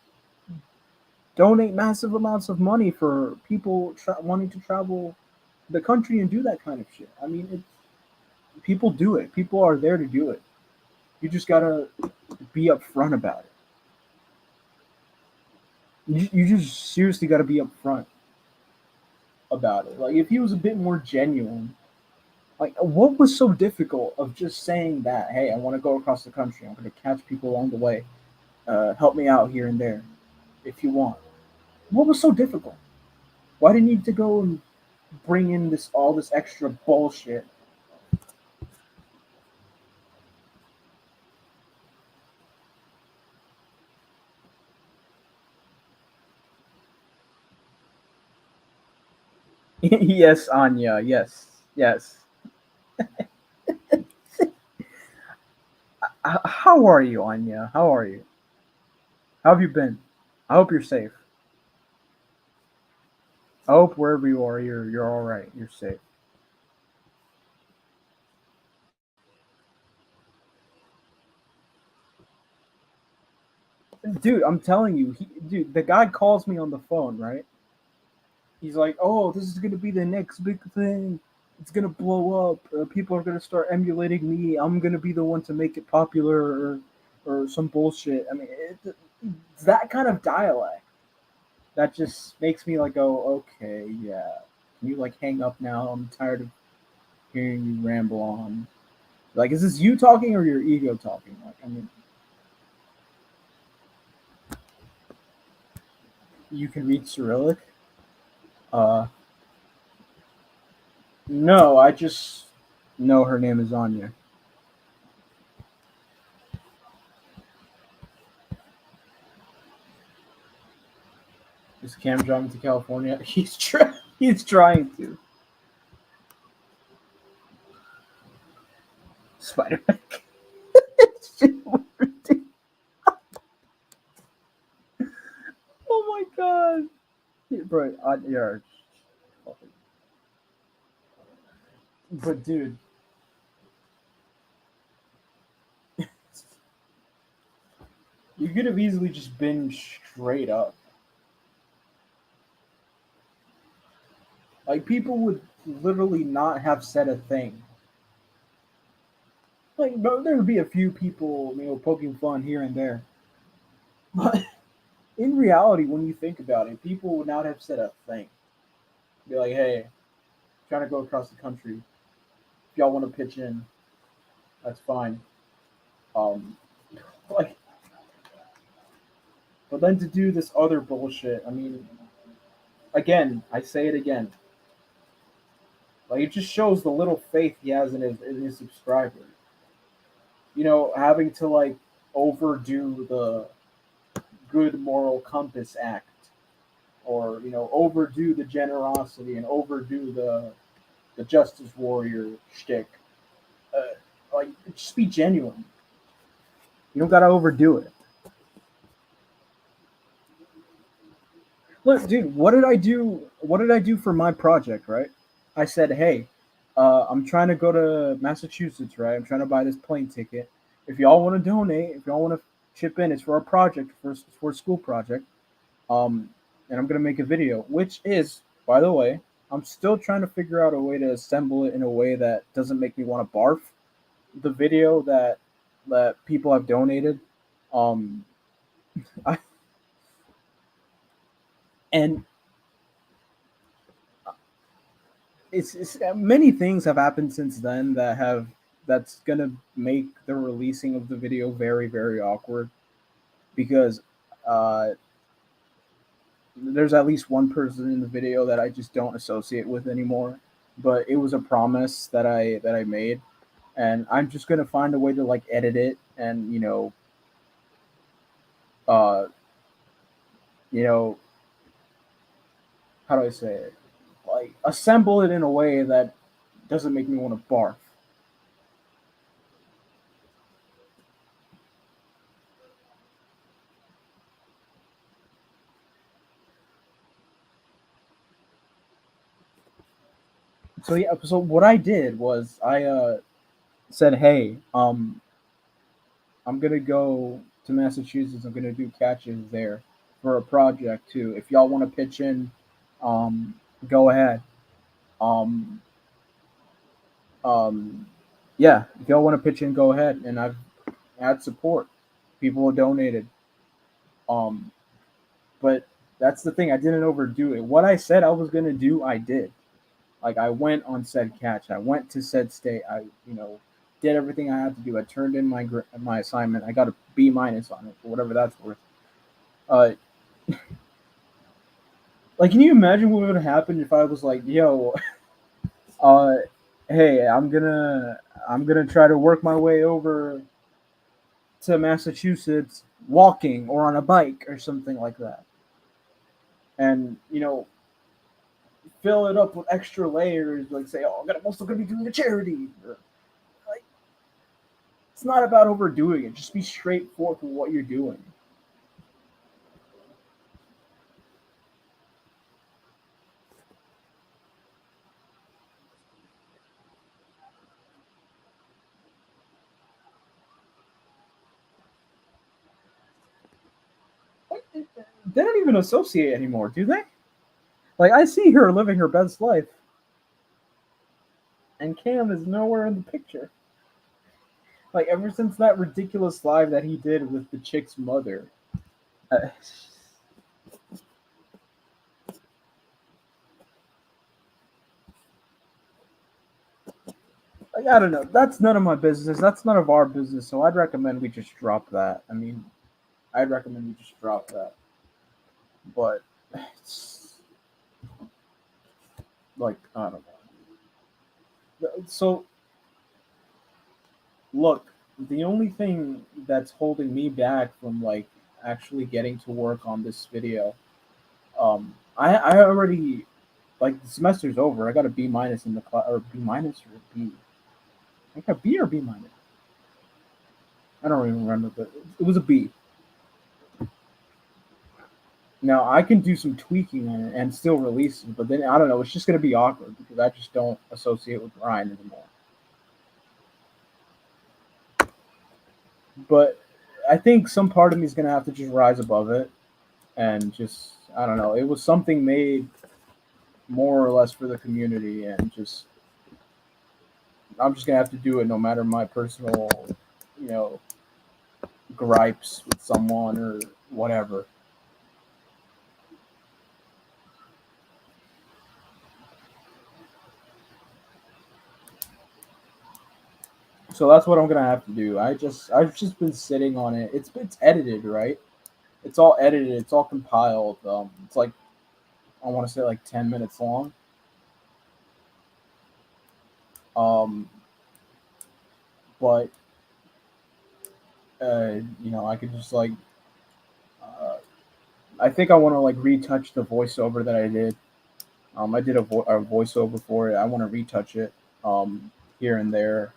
donate massive amounts of money for people wanting to travel the country and do that kind of shit. I mean, people do it. People are there to do it. You just gotta be upfront about it. You just seriously gotta be upfront. about it. Like if he was a bit more genuine, like what was so difficult of just saying that, hey, I want to go across the country. I'm going to catch people along the way. Help me out here and there if you want. What was so difficult? Why did you need to go and bring in this all this extra bullshit? Yes, Anya. Yes, yes. How are you, Anya? How are you? How have you been? I hope you're safe. I hope wherever you are, you're all right. You're safe, dude. I'm telling you, dude. The guy calls me on the phone, right? He's like, "Oh, this is gonna be the next big thing. It's gonna blow up. People are gonna start emulating me. I'm gonna be the one to make it popular, or some bullshit." I mean, it's that kind of dialect that just makes me like go, "Okay, yeah. Can you like hang up now? I'm tired of hearing you ramble on." Like, is this you talking or your ego talking? Like, I mean, you can read Cyrillic. Uh, no, I just know her name is Anya. Is Cam driving to California? He's trying to. Spider Man. Oh my god, bro! Yeah, but dude, you could have easily just been straight up. Like people would literally not have said a thing. Like, bro, there would be a few people, poking fun here and there, but in reality, when you think about it, people would not have said a thing. Be like, hey, trying to go across the country. If y'all want to pitch in, that's fine. Um, like, but then to do this other bullshit, I mean, again, I say it again, like it just shows the little faith he has in his subscribers. Having to like overdo the good moral compass act, or overdo the generosity and overdo the justice warrior shtick. Uh, like, just be genuine. You don't gotta overdo it. Look, dude, what did I do? What did I do for my project? Right? I said, hey, I'm trying to go to Massachusetts. Right? I'm trying to buy this plane ticket. If y'all want to donate, if y'all want to chip in, it's for a project, for a school project. Um, and I'm gonna make a video, which is, by the way, I'm still trying to figure out a way to assemble it in a way that doesn't make me want to barf. The video that people have donated, um, I, and it's many things have happened since then that's gonna make the releasing of the video very very awkward because uh, there's at least one person in the video that I just don't associate with anymore. But it was a promise that I made, and I'm just gonna find a way to like edit it and uh, you know, how do I say it? Like assemble it in a way that doesn't make me want to barf. So yeah, so what I did was I said, hey, I'm gonna go to Massachusetts. I'm gonna do catches there for a project too. If y'all want to pitch in, go ahead. Um, um, yeah, if y'all want to pitch in, go ahead. And I've had support. People have donated. Um, but That's the thing. I didn't overdo it. What I said I was gonna do, I did. Like I went on said catch. I went to said state. I did everything I had to do. I turned in my assignment. I got a B minus on it for whatever that's worth. Uh, like, can you imagine what would have happened if I was like, yo, uh, hey, I'm gonna try to work my way over to Massachusetts walking or on a bike or something like that, and fill it up with extra layers, like say, oh, I'm also gonna be doing a charity. Like, it's not about overdoing it. Just be straightforward with what you're doing. They don't even associate anymore, do they? Like, I see her living her best life, and Cam is nowhere in the picture. Like, ever since that ridiculous live that he did with the chick's mother. Uh, like, I don't know. That's none of my business. That's none of our business. So I'd recommend we just drop that. I mean, I'd recommend we just drop that. But it's like, I don't know. So look, the only thing that's holding me back from like actually getting to work on this video, I already, like, the semester's over. I got a B minus in the class, or B minus or B. I got a B or B minus. I don't even remember, but it was a B. Now I can do some tweaking on it and still release it, but then I don't know. It's just gonna be awkward because I just don't associate with Ryan anymore. But I think some part of me is gonna have to just rise above it and just, I don't know. It was something made more or less for the community, and just I'm just gonna have to do it no matter my personal, you know, gripes with someone or whatever. So that's what I'm gonna have to do. I've just been sitting on it. It's edited, right? It's all edited. It's all compiled. It's like, I want to say like 10 minutes long. Um, but I could just like, uh, I think I want to like retouch the voiceover that I did. I did a voiceover for it. I want to retouch it, here and there,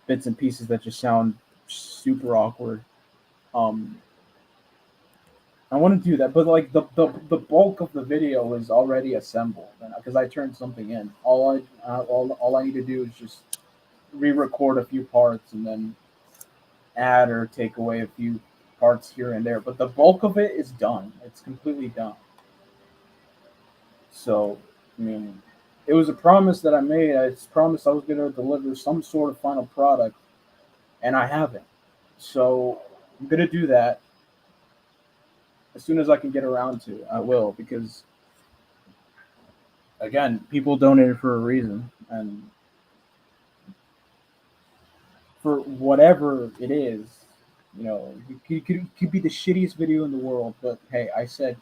bits and pieces that just sound super awkward. Um, I want to do that, but like the bulk of the video is already assembled because I turned something in. All I need to do is just re-record a few parts and then add or take away a few parts here and there. But the bulk of it is done. It's completely done. So, I mean, it was a promise that I made. I promised I was going to deliver some sort of final product, and I haven't. So I'm going to do that as soon as I can get around to it. I will, because again, people donated for a reason, and for whatever it is, it could be the shittiest video in the world, but hey, I said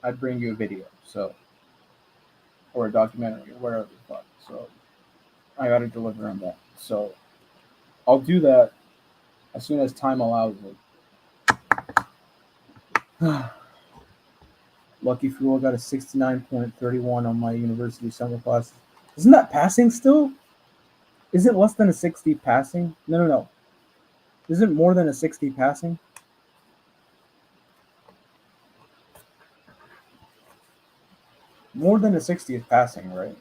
I'd bring you a video, so, or a documentary, or whatever the fuck. So I got to deliver on that. So I'll do that as soon as time allows it. Lucky fool, I got a 69.31 on my university summer class. Isn't that passing still? Is it less than a 60 passing? No, no, no. Is it more than a 60 passing? More than a 60 is passing, right?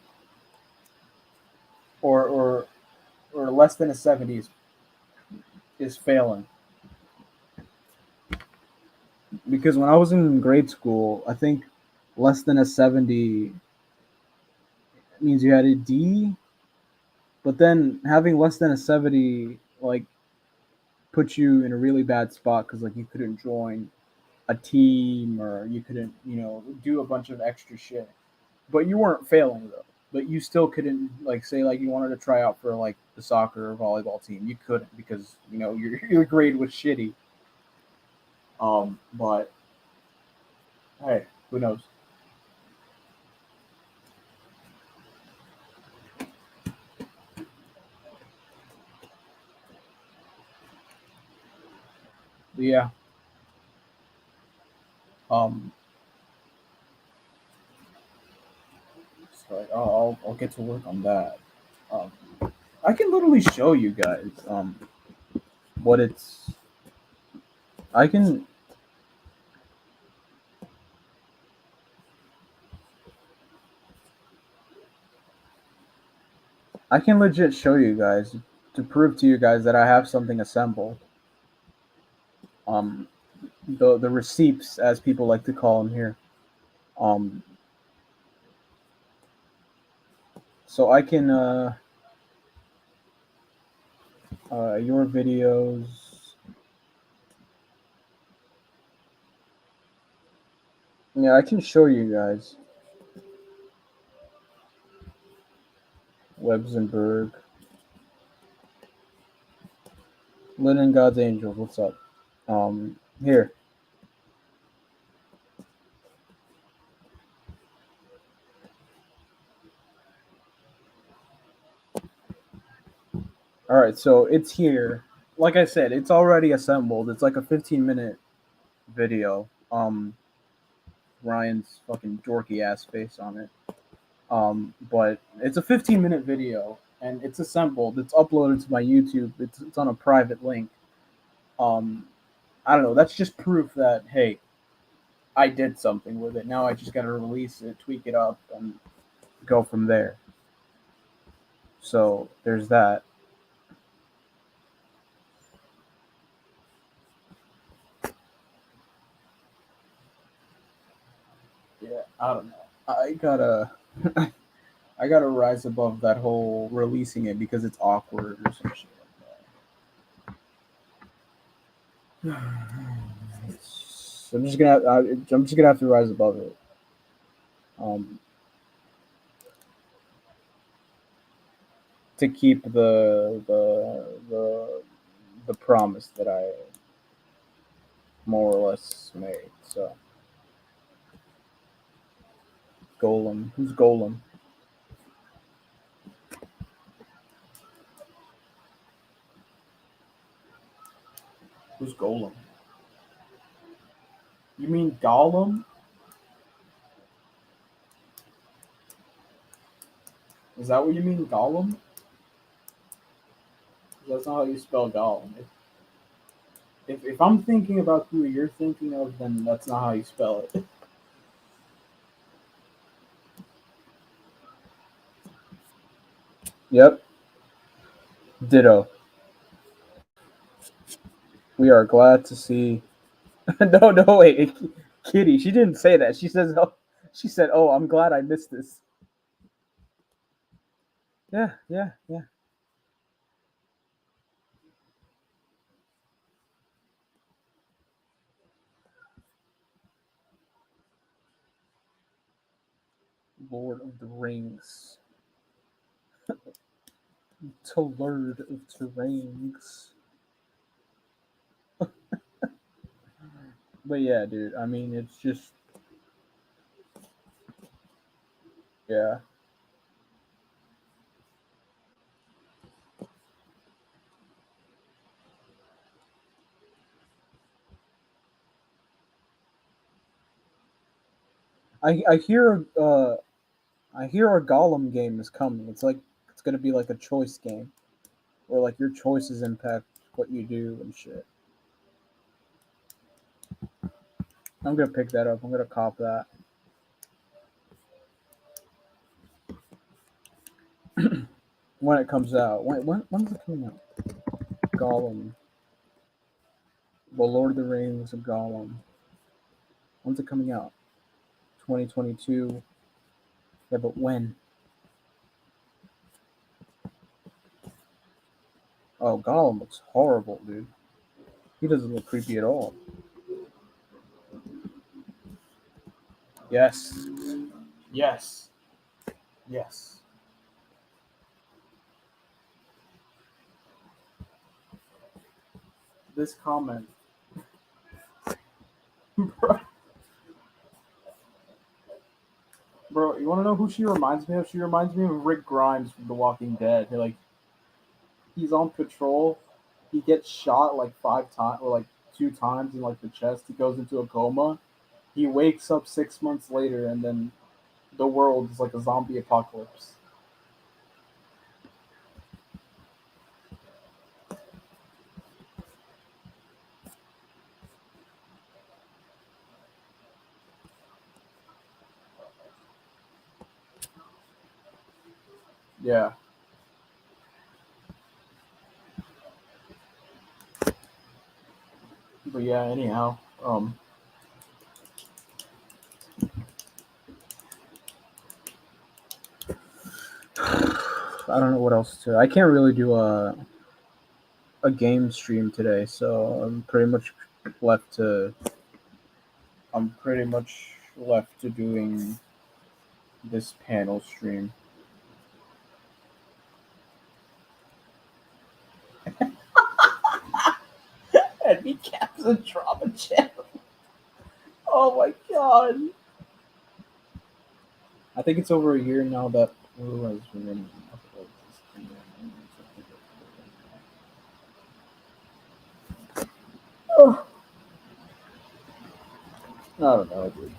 Or less than a 70 is failing. Because when I was in grade school, I think less than a 70 means you had a D, but then having less than a 70 like put you in a really bad spot because like you couldn't join a team, or you couldn't, do a bunch of extra shit. But you weren't failing though. But you still couldn't, like, say like you wanted to try out for like the soccer or volleyball team. You couldn't because your grade was shitty. But hey, who knows? But yeah. Um, so I'll get to work on that. Um, I can literally show you guys what it's. I can I can legit show you guys to prove to you guys that I have something assembled. Um, the receipts, as people like to call them here. Um, so I can your videos. Yeah, I can show you guys. Websenberg, Linen God's Angels. What's up? Here. All right, so it's here. Like I said, it's already assembled. It's like a 15-minute video. Ryan's fucking dorky ass face on it. But it's a 15-minute video and it's assembled. It's uploaded to my YouTube. It's on a private link. Um, I don't know. That's just proof that hey, I did something with it. Now I just got to release it, tweak it up, and go from there. So there's that. Yeah, I don't know. I gotta, I gotta rise above that whole releasing it because it's awkward or some shit like that. So I'm just gonna have to rise above it. Um, to keep the promise that I more or less made. So Golem, who's Golem? Who's Golem? You mean Gollum? Is that what you mean, Gollum? That's not how you spell Gollum. If I'm thinking about who you're thinking of, then that's not how you spell it. Yep. Ditto. We are glad to see. No, no, wait, Kitty. She didn't say that. She says, "Oh, she said, oh, I'm glad I missed this." Yeah, yeah, yeah. Lord of the Rings. To Lord of the Rings. But yeah, dude. I mean, it's just yeah. I I hear a Gollum game is coming. It's like it's gonna be like a choice game where like your choices impact what you do and shit. I'm gonna pick that up. I'm gonna cop that when it comes out. When's it coming out? Gollum, the Lord of the Rings of Gollum. When's it coming out? 2022. Yeah, but when? Oh, Gollum looks horrible, dude. He doesn't look creepy at all. Yes. Yes. Yes. This comment, bro. Bro, you want to know who she reminds me of? She reminds me of Rick Grimes from The Walking Dead. Like he's on patrol, he gets shot like 5 times or like 2 times in like the chest. He goes into a coma. He wakes up 6 months later, and then the world is like a zombie apocalypse. Yeah, but yeah. Anyhow, I don't know what else to. I can't really do a game stream today, so left to. I'm pretty much left to doing this panel stream. And he caps a drama channel. Oh my god! I think it's over a year now that Peru has been uploaded this Oh, I don't know, dude.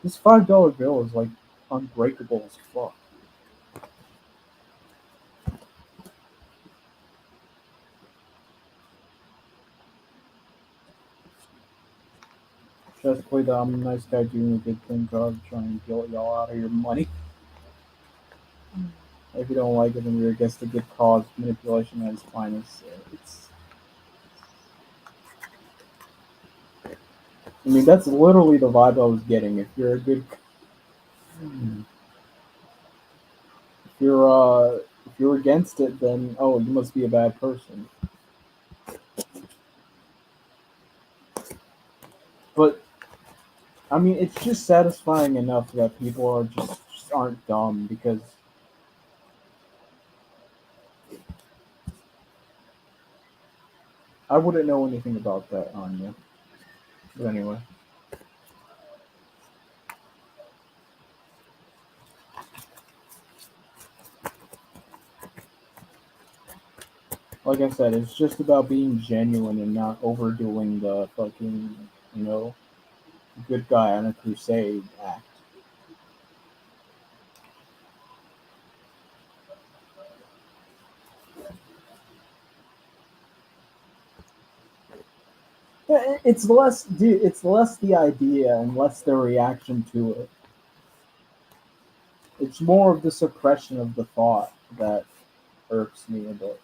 This $5 bill is like unbreakable as fuck. Just play the I'm a nice guy doing a good thing card, trying to guilt y'all out of your money. If you don't like it, then you're against a good cause. Manipulation at its finest. I mean, that's literally the vibe I was getting. If you're against it, then oh, you must be a bad person. But I mean, it's just satisfying enough that people are just aren't dumb because I wouldn't know anything about that, Anya. But anyway, like I said, it's just about being genuine and not overdoing the fucking, you know, good guy on a crusade act. It's less, dude. It's less the idea and less the reaction to it. It's more of the suppression of the thought that irks me a bit.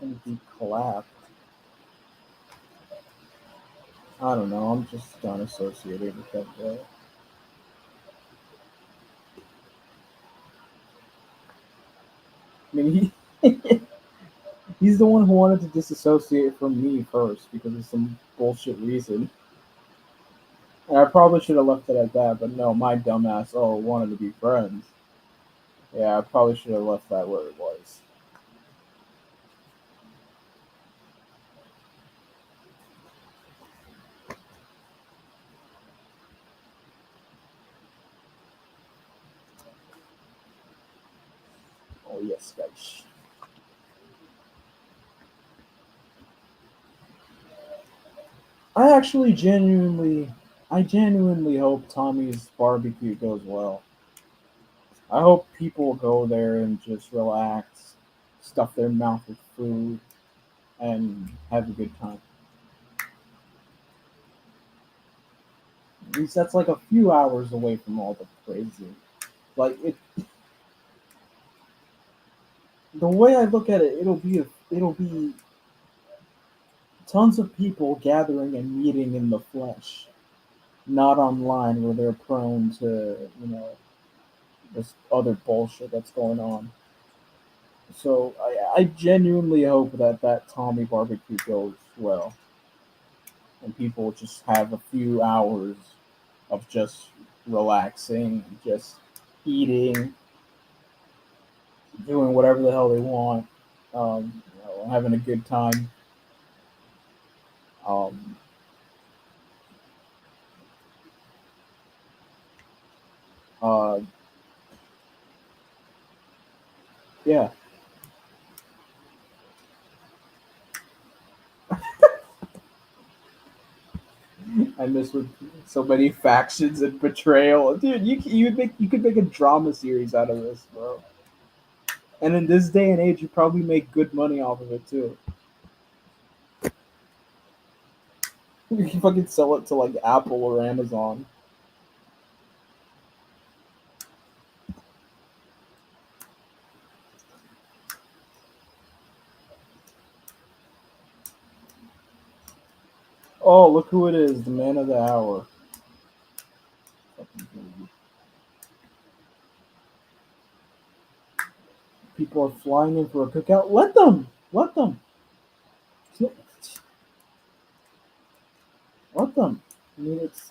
And be collapsed. I don't know. I'm just unassociated with that guy. I mean, he's the one who wanted to disassociate from me first because of some bullshit reason. And I probably should have left it at that, but no, my dumbass, oh, wanted to be friends. Yeah, I probably should have left that where it was. Oh, yes, guys. I actually I genuinely hope Tommy's barbecue goes well. I hope people go there and just relax, stuff their mouth with food, and have a good time. At least that's like a few hours away from all the crazy. Like it, the way I look at it, it'll be tons of people gathering and meeting in the flesh, not online where they're prone to this other bullshit that's going on. So I genuinely hope that that Tommy barbecue goes well, and people just have a few hours of just relaxing, just eating, doing whatever the hell they want, having a good time. Um, uh, yeah, I miss with so many factions and betrayal, dude. You could make a drama series out of this, bro. And in this day and age, you probably make good money off of it too. You can fucking sell it to like Apple or Amazon. Oh, look who it is, the man of the hour. People are flying in for a cookout. Let them. Let them. Let them. I mean, it's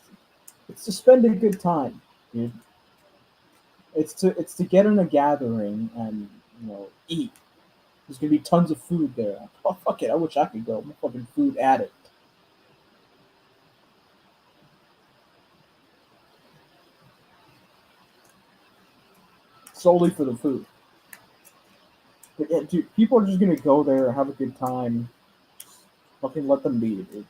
to spend a good time, dude. It's to get in a gathering and eat. There's gonna be tons of food there. Oh fuck it! I wish I could go. I'm a fucking food addict. Solely for the food. But yeah, dude, people are just gonna go there and have a good time. Fucking let them be, dude.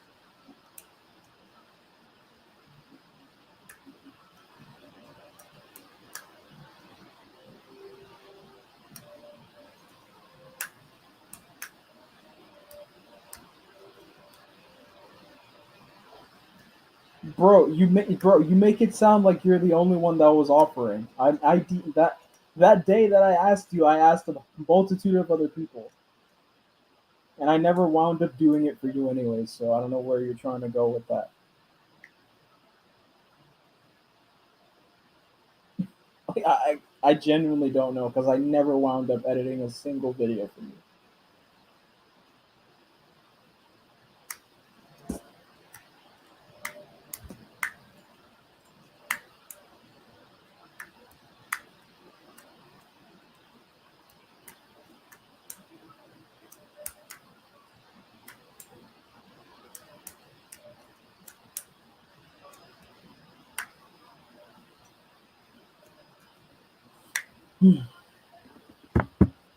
You make it sound like you're the only one that was offering. That day that I asked you, I asked a multitude of other people, and I never wound up doing it for you anyways. So I don't know where you're trying to go with that. Like, I genuinely don't know because I never wound up editing a single video for you.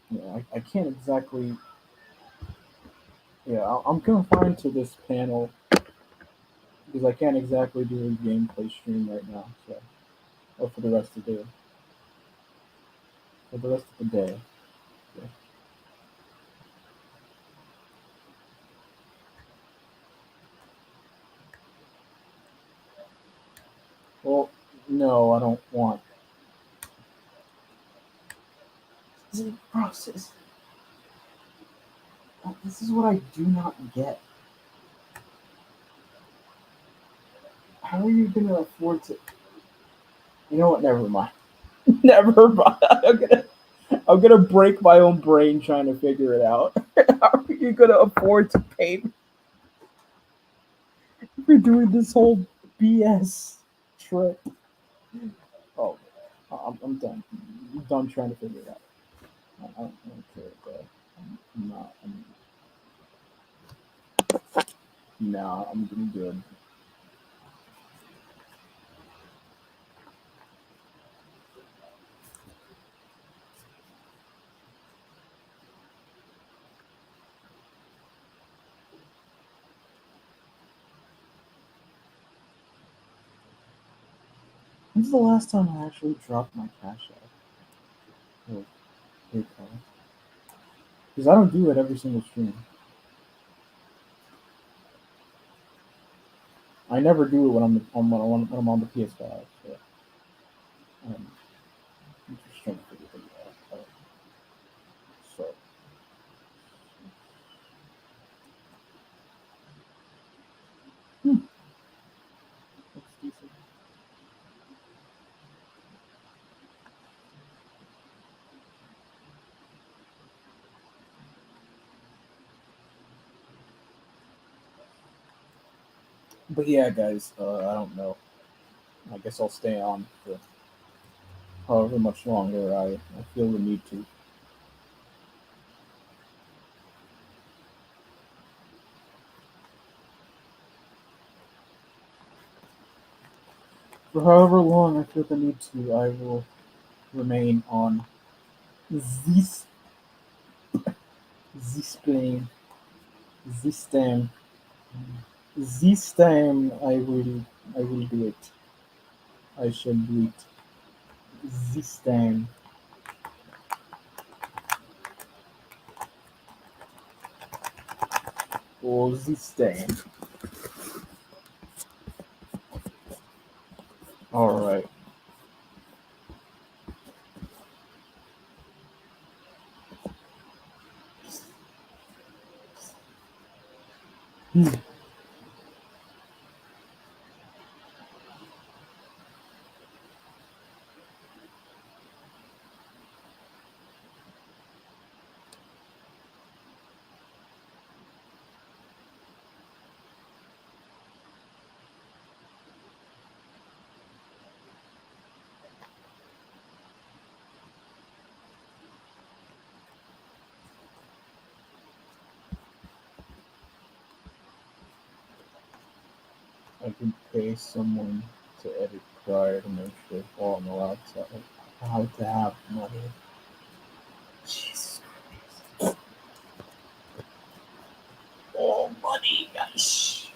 Yeah, I can't exactly. Yeah, I'm confined to this panel because I can't exactly do a gameplay stream right now. So, or for the rest of the day. Yeah. Well, no, I don't want. See, bro, this is what I do not get. How are you gonna afford to? You know what? Never mind. Never mind. I'm gonna break my own brain trying to figure it out. How are you gonna afford to pay for doing this whole BS trip? Oh, I'm done. I'm done trying to figure it out. I don't care, bro. I'm not. Nah, I'm doing good. When's the last time I actually dropped my cash out? Oh, PayPal. Because I don't do it every single stream. I never do it when when I'm on the PS5. So um, I'm just trying to figure things out. So hmm, that's decent. But yeah, guys, I don't know. I guess I'll stay on for however much longer I feel the need to. For however long I feel the need to, I will remain on this this plane, this time. This time I will do it. I shall do it this time. Or this time. Alright. Hmm. I can pay someone to edit prior to make sure while I'm allowed to how to have money. Jesus Christ. Oh, money, guys.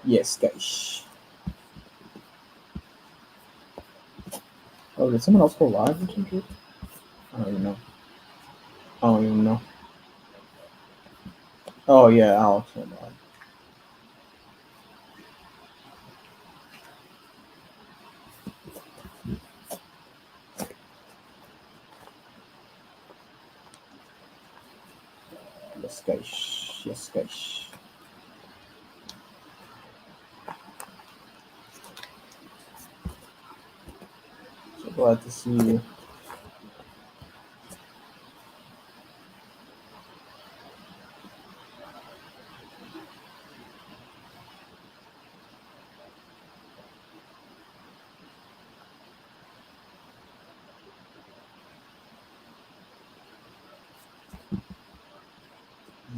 Yes, guys. Oh, did someone else go live or something? I don't even know. I don't even know. Oh yeah, Alex went live. Yes, guys. Yes, guys. So glad to see you.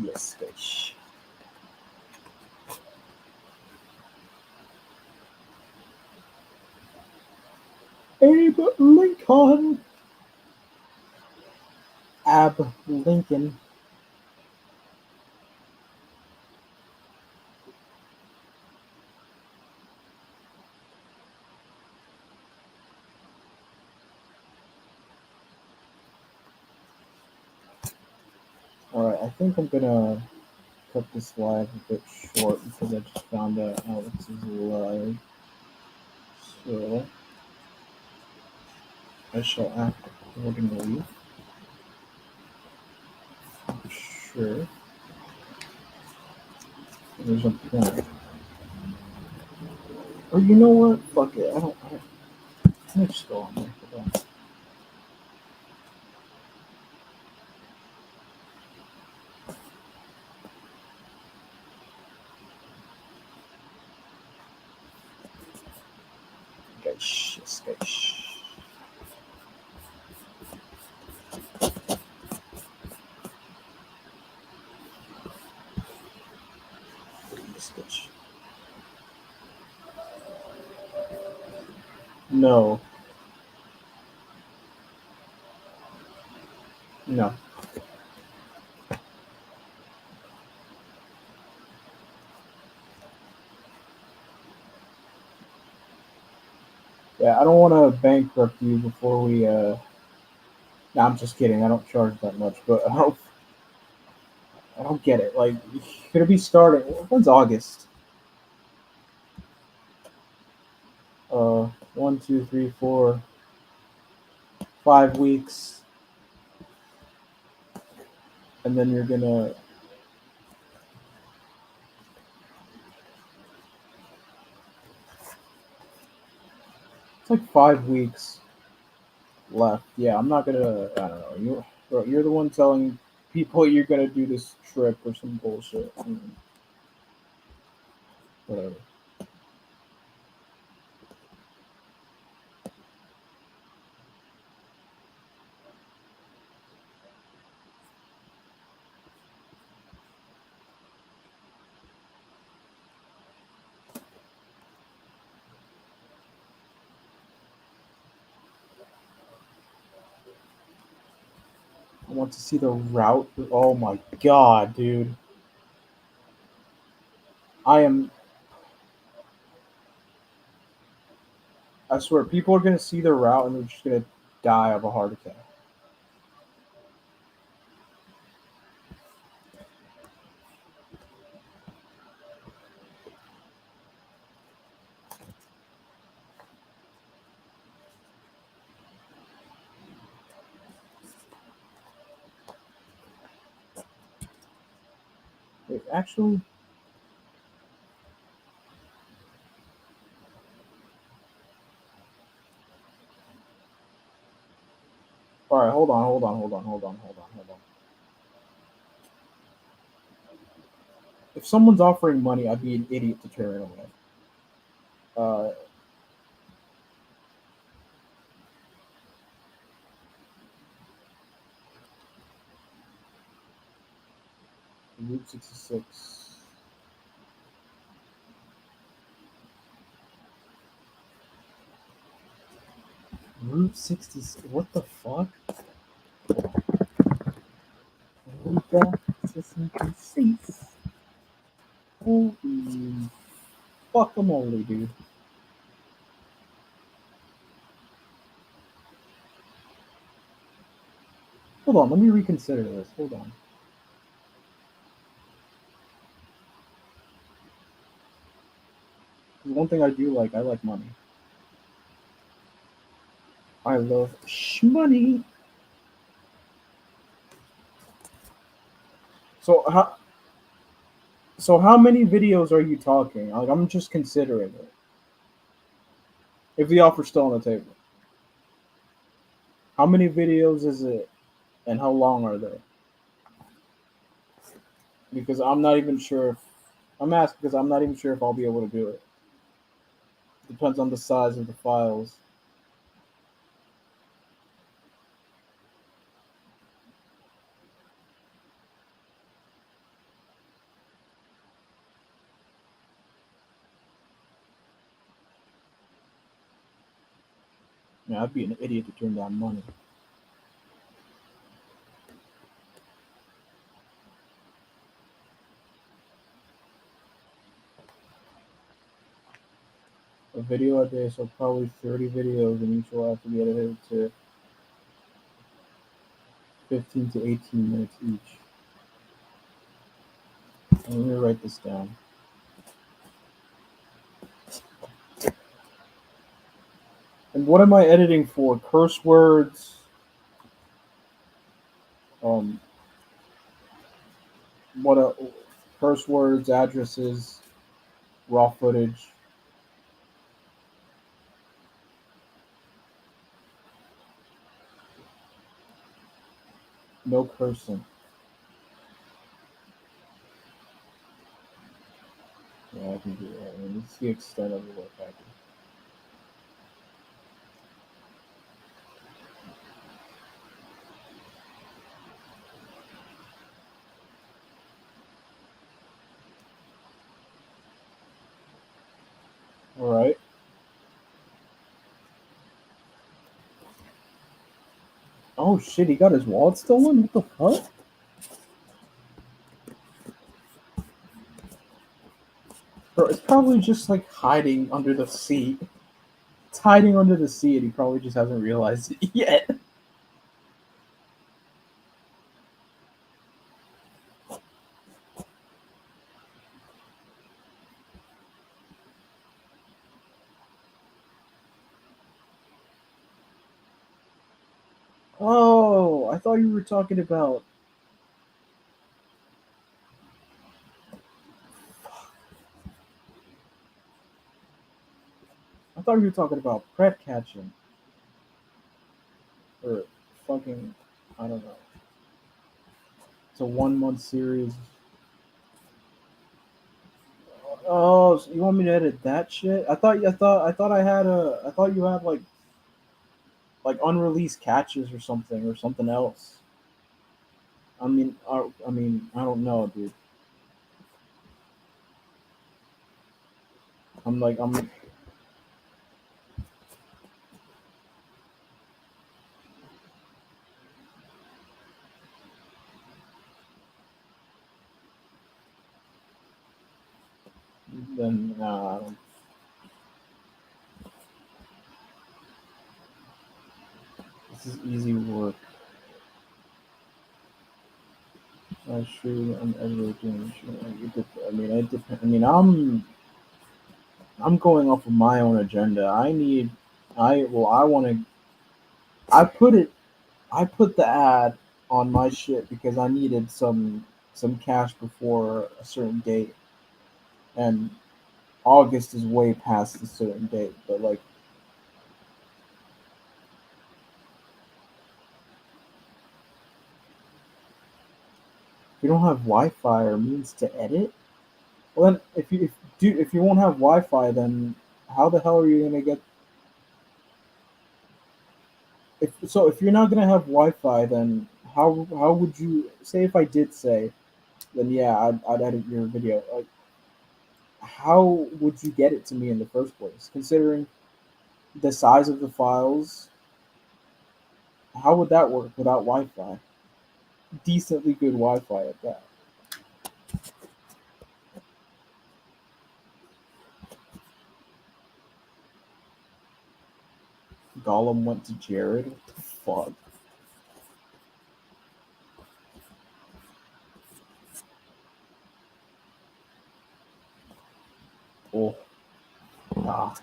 Yes, guys. Abe Lincoln. Ab Lincoln. Alright, I think I'm gonna cut this live a bit short because I just found out Alex is live. So I shall act accordingly. Sure. There's a point. Or you know what? Fuck it. Let me just go on there for that. Guys, yes, guys. Yes, guys. No. No. Yeah, I don't want to bankrupt you before we. No, I'm just kidding. I don't charge that much, but I don't get it. Like, you're gonna be starting. When's August? Uh, 1, 2, 3, 4, 5 weeks, and then you're gonna. It's like 5 weeks left. Yeah, I'm not gonna. I don't know. You're the one telling people you're gonna do this trip or some bullshit. Whatever. I want to see the route. Oh my god, dude! I am. I swear, people are gonna see the route and they're just gonna die of a heart attack. Wait, actually, all right. Hold on. If someone's offering money, I'd be an idiot to turn it away. Uh, Route 66. Route 66. What the fuck? Route 66. Holy guacamole, dude. Hold on, let me reconsider this. Hold on. 'Cause one thing I do like, I like money. I love money. So how many videos are you talking? Like, I'm just considering it. If the offer's still on the table, how many videos is it, and how long are they? Because I'm not even sure if I'm asking because I'm not even sure if I'll be able to do it. Depends on the size of the files. Yeah, I'd be an idiot to turn down money. A video a day, so probably 30 videos, and each will have to be edited to 15 to 18 minutes each. Let me write this down. And what am I editing for? Curse words, um, what a curse words, addresses, raw footage. No cursing. Yeah, I can do that. I mean, it's the extent of the work I do. All right. Oh shit, he got his wallet stolen? What the fuck? Bro, it's probably just like hiding under the seat. It's hiding under the seat and he probably just hasn't realized it yet. Oh, I thought you were talking about. I thought you were talking about pret catching or fucking. I don't know. It's a 1 month series. Oh, so you want me to edit that shit? I thought you had like unreleased catches or something else. I don't know, dude. I'm then I don't, this is easy work. I sure I'm ever doing. I mean, I'm going off of my own agenda. I want to. I put it. I put the ad on my shit because I needed some cash before a certain date, and August is way past a certain date. But like, if you don't have Wi-Fi or means to edit, well then if you won't have Wi-Fi, then how the hell are you gonna get? If you're not gonna have Wi-Fi, then how would you say if I did say, then yeah, I'd edit your video. Like, how would you get it to me in the first place? Considering the size of the files, how would that work without Wi-Fi? Decently good Wi-Fi at that. Gollum went to Jared. What the fuck? Oh, ah.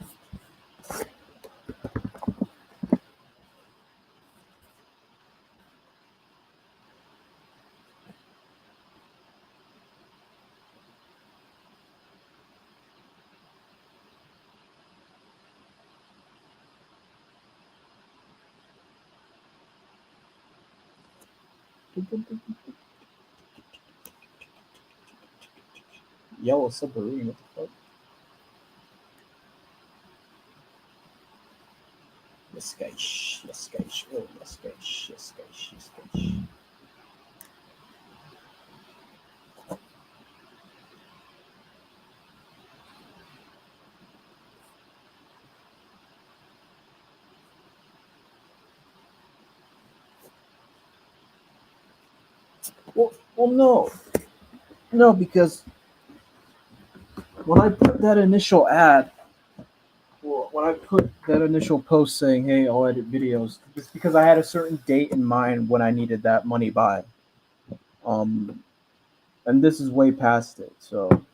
Yellow submarine. What the fuck? Yes, guys. Yes, guys. Oh, yes, guys. Yes, guys. Yes, guys. Well, no, no, because when I put that initial ad, well, when I put that initial post saying, "Hey, I'll edit videos," it's because I had a certain date in mind when I needed that money by. Um, and this is way past it. So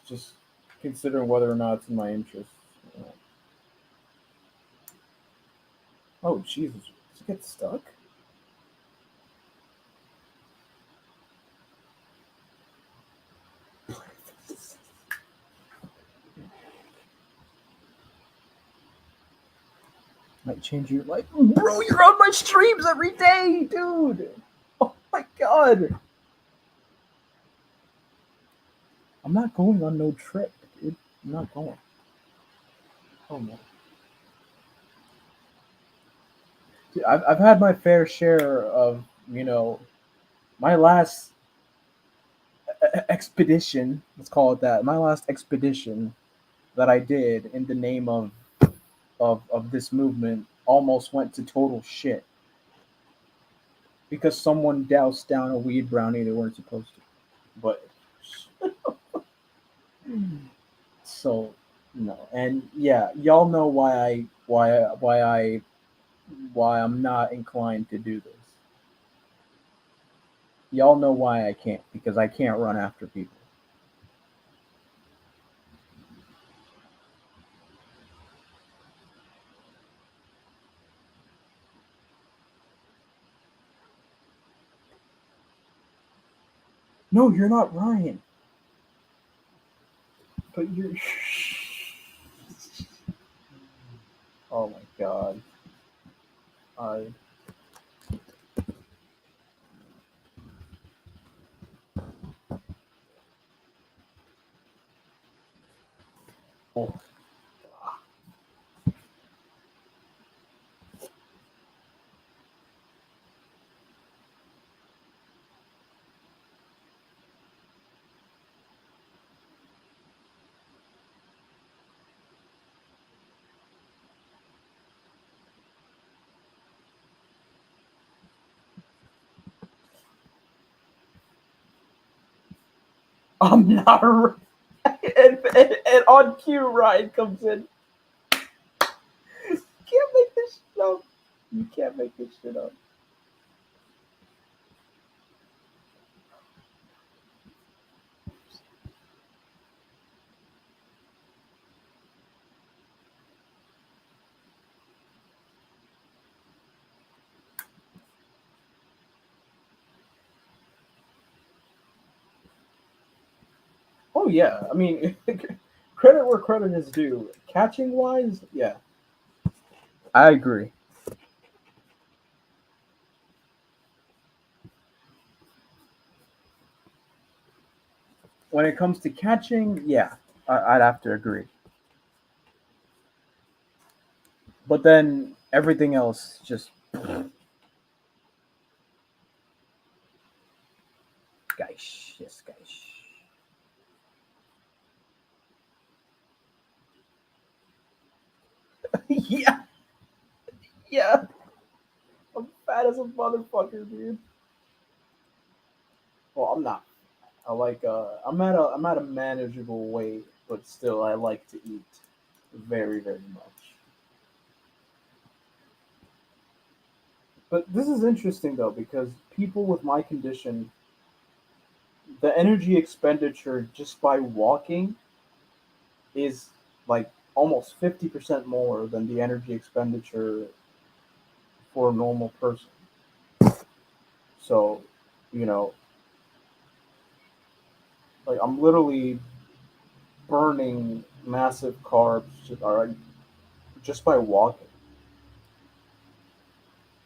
just considering whether or not it's in my interest. Uh, oh Jesus, does it get stuck? Might change your life, bro. You're on my streams every day, dude. Oh my god, I'm not going on no trip, dude. I'm not going. Oh no, dude, I've had my fair share of my last expedition. Let's call it that. My last expedition that I did in the name of this movement almost went to total shit because someone doused down a weed brownie they weren't supposed to. But so no, and yeah, y'all know why I'm not inclined to do this. Y'all know why I can't, because I can't run after people. No, you're not Ryan. But you're. Oh my god. I. Oh. I'm not. And on cue, Ryan comes in. You can't make this shit up. You can't make this shit up. Oh yeah, I mean, credit where credit is due. Catching wise, yeah, I agree. When it comes to catching, yeah, I'd have to agree. But then everything else just guys, yes, guys. Yeah, yeah. I'm fat as a motherfucker, dude. Well, I'm not. I like I'm at a manageable weight, but still I like to eat very, very much. But this is interesting though, because people with my condition, the energy expenditure just by walking is like almost 50% more than the energy expenditure for a normal person. So, you know, like I'm literally burning massive carbs just by walking.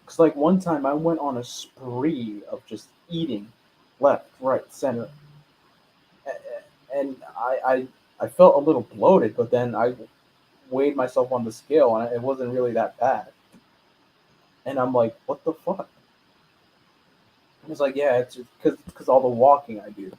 Because like one time I went on a spree of just eating left, right, center, and I felt a little bloated, but then I weighed myself on the scale and it wasn't really that bad. And I'm like, what the fuck? It's like, yeah, it's because all the walking I do.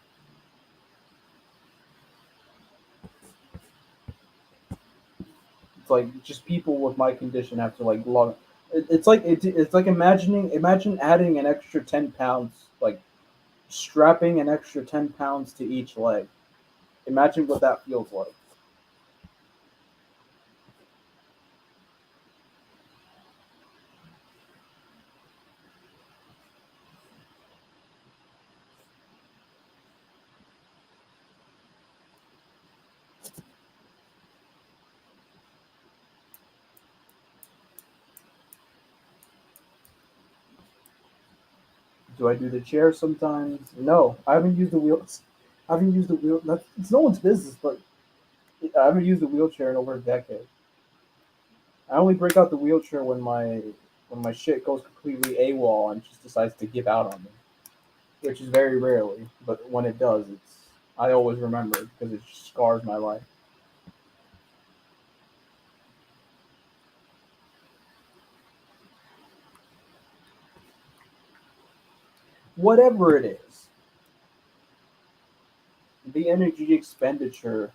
It's like just people with my condition have to like log. It's like imagine adding an extra 10 pounds, like strapping an extra 10 pounds to each leg. Imagine what that feels like. Do I do the chair sometimes? No, I haven't used the wheels. I haven't used the wheel. It's no one's business, but I haven't used the wheelchair in over a decade. I only break out the wheelchair when my shit goes completely AWOL and just decides to give out on me, which is very rarely. But when it does, it's I always remember it because it just scars my life. Whatever it is, the energy expenditure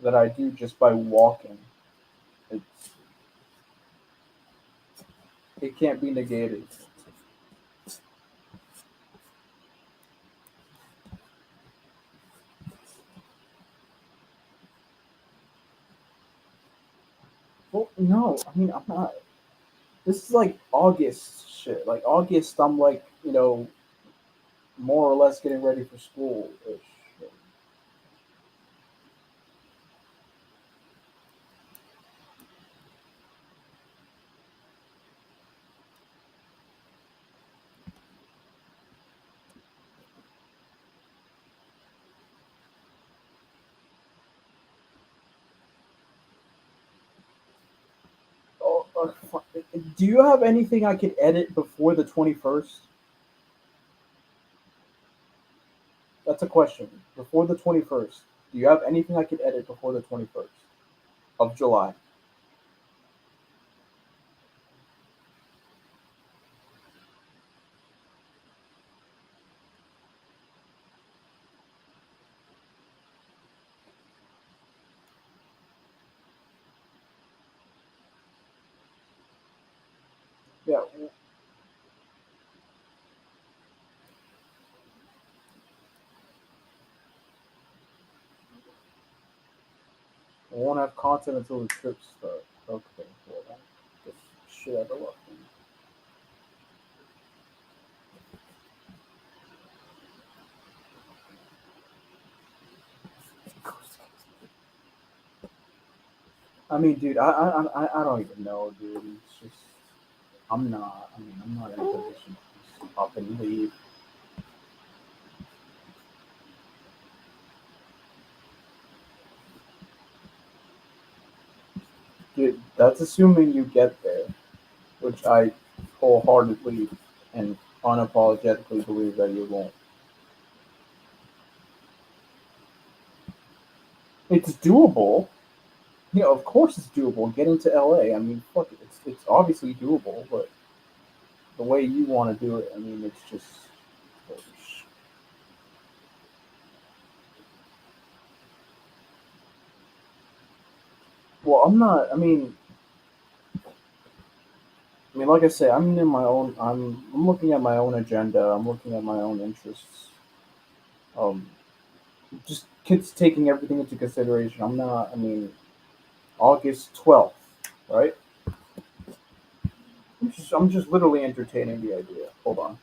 that I do just by walking, it's It can't be negated. Well, no, I mean I'm not. This is like August shit. Like August, I'm like more or less getting ready for school ish. Oh, do you have anything I could edit before the 21st? That's a question. Before the 21st, do you have anything I could edit before the 21st of July? Yeah, I won't have content until the trips start. Okay, well, that shit out of luck. I mean, dude, I don't even know, dude. It's just I'm not. I mean, I'm not in a position to just up and leave. Dude, that's assuming you get there, which I wholeheartedly and unapologetically believe that you won't. It's doable. Of course it's doable. Get into LA. I mean, fuck it. It's obviously doable, but the way you want to do it, I mean, it's just. Well, I'm not. I mean, like I say, I'm in my own. I'm looking at my own agenda. I'm looking at my own interests. Um, just kids taking everything into consideration. I'm not. I mean, August 12th, right? I'm just literally entertaining the idea. Hold on.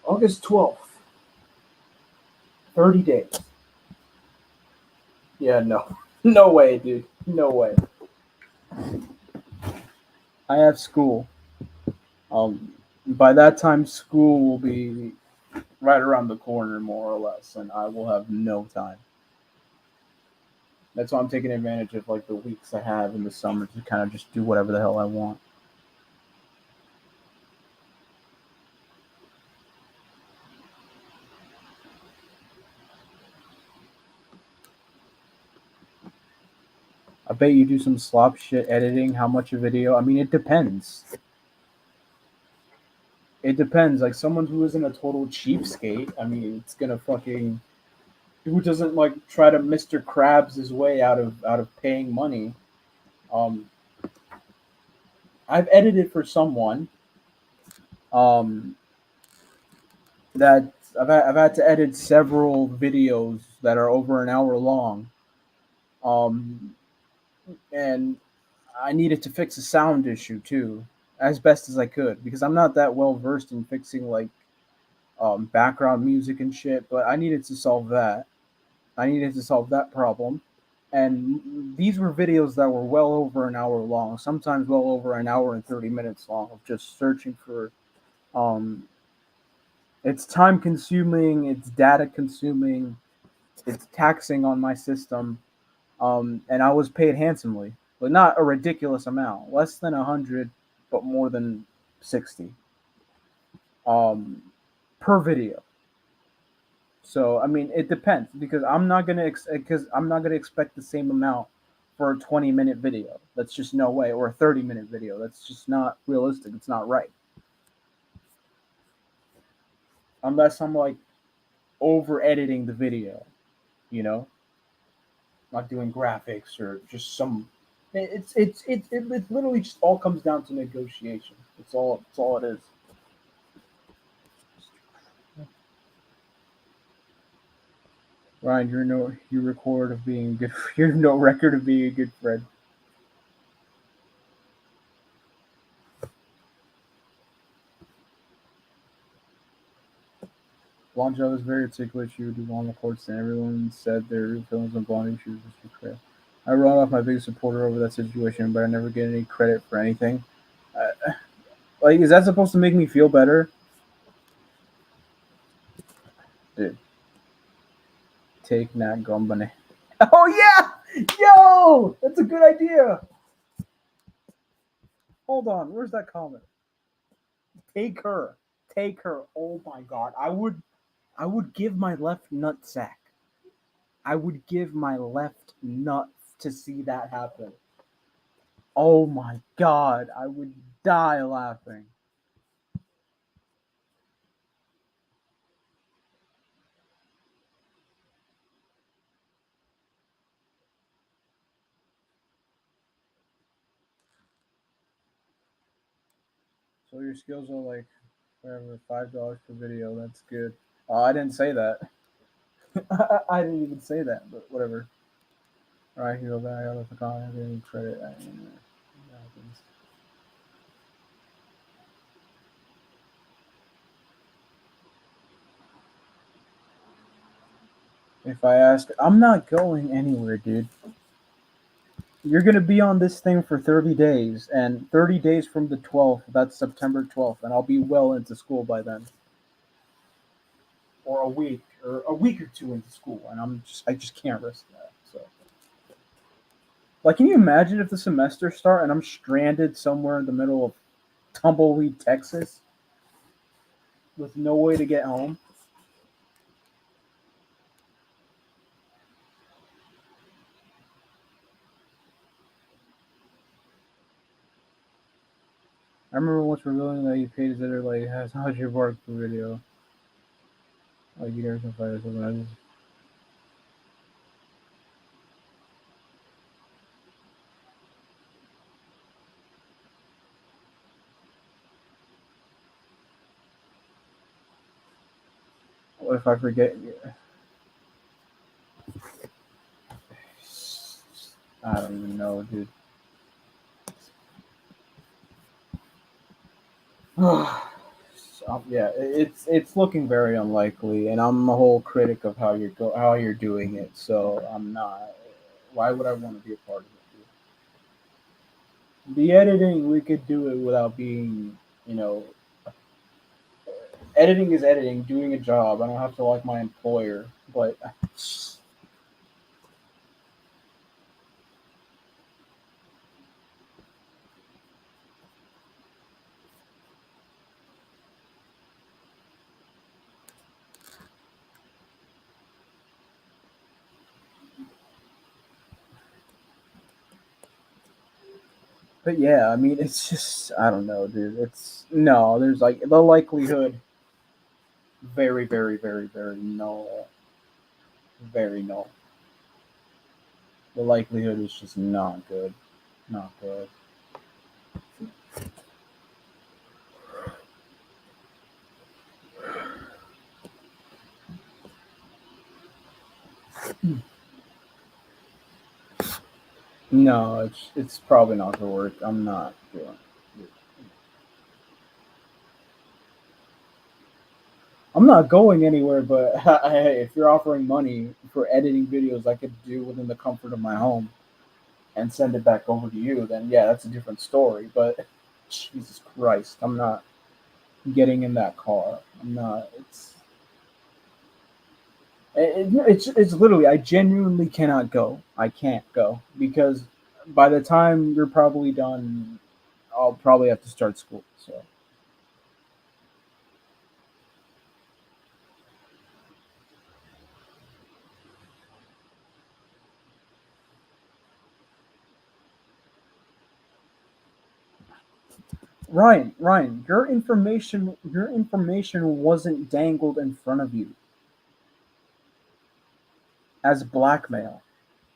August 12th. 30 days. Yeah, no, no way, dude. No way. I have school. By that time, school will be right around the corner, more or less, and I will have no time. That's why I'm taking advantage of like the weeks I have in the summer to kind of just do whatever the hell I want. I bet you do some slop shit editing. How much a video? I mean, it depends. It depends. Like someone who isn't a total cheapskate. I mean, it's gonna fucking who doesn't like try to Mr. Krabs his way out of paying money. Um, I've edited for someone. Um, that I've had to edit several videos that are over an hour long. Um, and I needed to fix a sound issue too, as best as I could, because I'm not that well versed in fixing like background music and shit. But I needed to solve that. I needed to solve that problem. And these were videos that were well over an hour long, sometimes well over an hour and 30 minutes long of just searching for. Um, it's time consuming. It's data consuming. It's taxing on my system. And I was paid handsomely, but not a ridiculous amount, less than 100, but more than 60 um, per video. So I mean, it depends because I'm not gonna expect the same amount for a 20-minute video. That's just no way, or a 30-minute video. That's just not realistic. It's not right. Unless I'm like over editing the video, you know, like doing graphics or just some. It literally just all comes down to negotiation. It's all it is. Ryan, you record of being a good. You're no record of being a good friend. Blonde Joe was very articulate. She would do long reports, and everyone said their feelings on Blondie. She was just a credit. I run off my biggest supporter over that situation, but I never get any credit for anything. Like, is that supposed to make me feel better? Dude, take Nat Gumbane. Oh yeah, yo, that's a good idea. Hold on, where's that comment? Take her, take her. Oh my god, I would give my left nut sack. I would give my left nuts to see that happen. Oh my god, I would die laughing. So your skills are like whatever, $5 per video. That's good. Oh, I didn't say that. I didn't even say that, but whatever. All right, here back. I left a comment. I didn't credit. If I ask, I'm not going anywhere, dude. You're gonna be on this thing for 30 days, and 30 days from the 12th, that's September 12th, and I'll be well into school by then, or a week or two into school, and I just can't risk that. So, like, can you imagine if the semester start and I'm stranded somewhere in the middle of tumbleweed, Texas, with no way to get home? I remember once revealing that you paid his editor like has 100 bucks per video. Like you never can find or something. I just what if I forget? I don't even know, dude. Yeah, it's looking very unlikely, and I'm a whole critic of how you're doing it. So I'm not. Why would I want to be a part of it? Dude? The editing, we could do it without being, you know, editing is editing. Doing a job, I don't have to like my employer, but yeah, I mean, it's just I don't know, dude. It's no, there's like the likelihood, very, very, very, very no, very no. The likelihood is just not good, not good. No, it's probably not gonna work. I'm not doing it. I'm not going anywhere, but hey, if you're offering money for editing videos I could do within the comfort of my home and send it back over to you, then yeah, that's a different story. But Jesus Christ, I'm not getting in that car. I'm not. It's literally I genuinely cannot go. I can't go because by the time you're probably done, I'll probably have to start school. So Ryan, your information wasn't dangled in front of you as blackmail.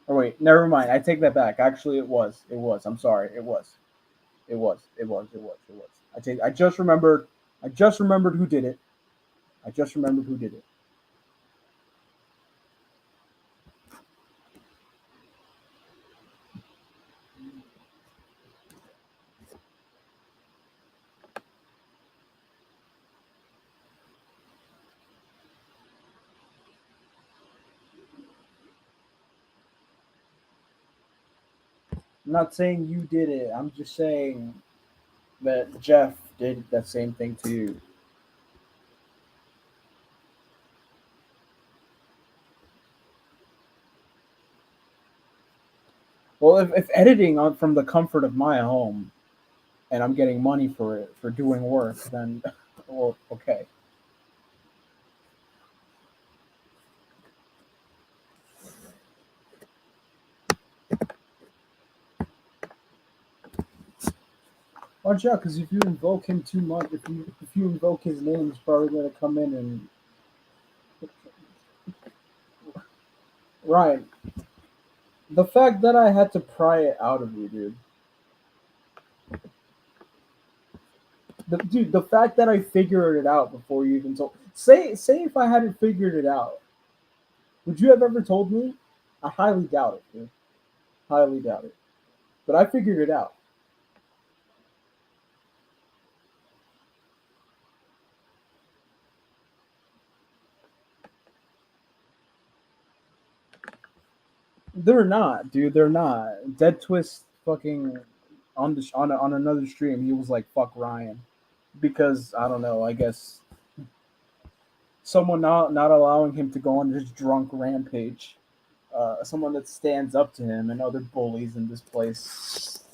Oh wait, never mind. I take that back. Actually, it was. It was. I'm sorry. It was. It was. It was. It was. It was. I take. I just remembered. I just remembered who did it. I just remembered who did it. I'm not saying you did it. I'm just saying that Jeff did that same thing to you. Well, if editing on from the comfort of my home and I'm getting money for it for doing work, then well, okay. Watch out, because if you invoke him too much, if you invoke his name, he's probably gonna come in and Ryan. The fact that I had to pry it out of you, dude. The fact that I figured it out before you even told. Say if I hadn't figured it out, would you have ever told me? I highly doubt it, dude. Highly doubt it. But I figured it out. They're not, dude. They're not. Dead Twist fucking on another stream. He was like, "Fuck Ryan," because I don't know. I guess someone not allowing him to go on his drunk rampage. Someone that stands up to him and other bullies in this place.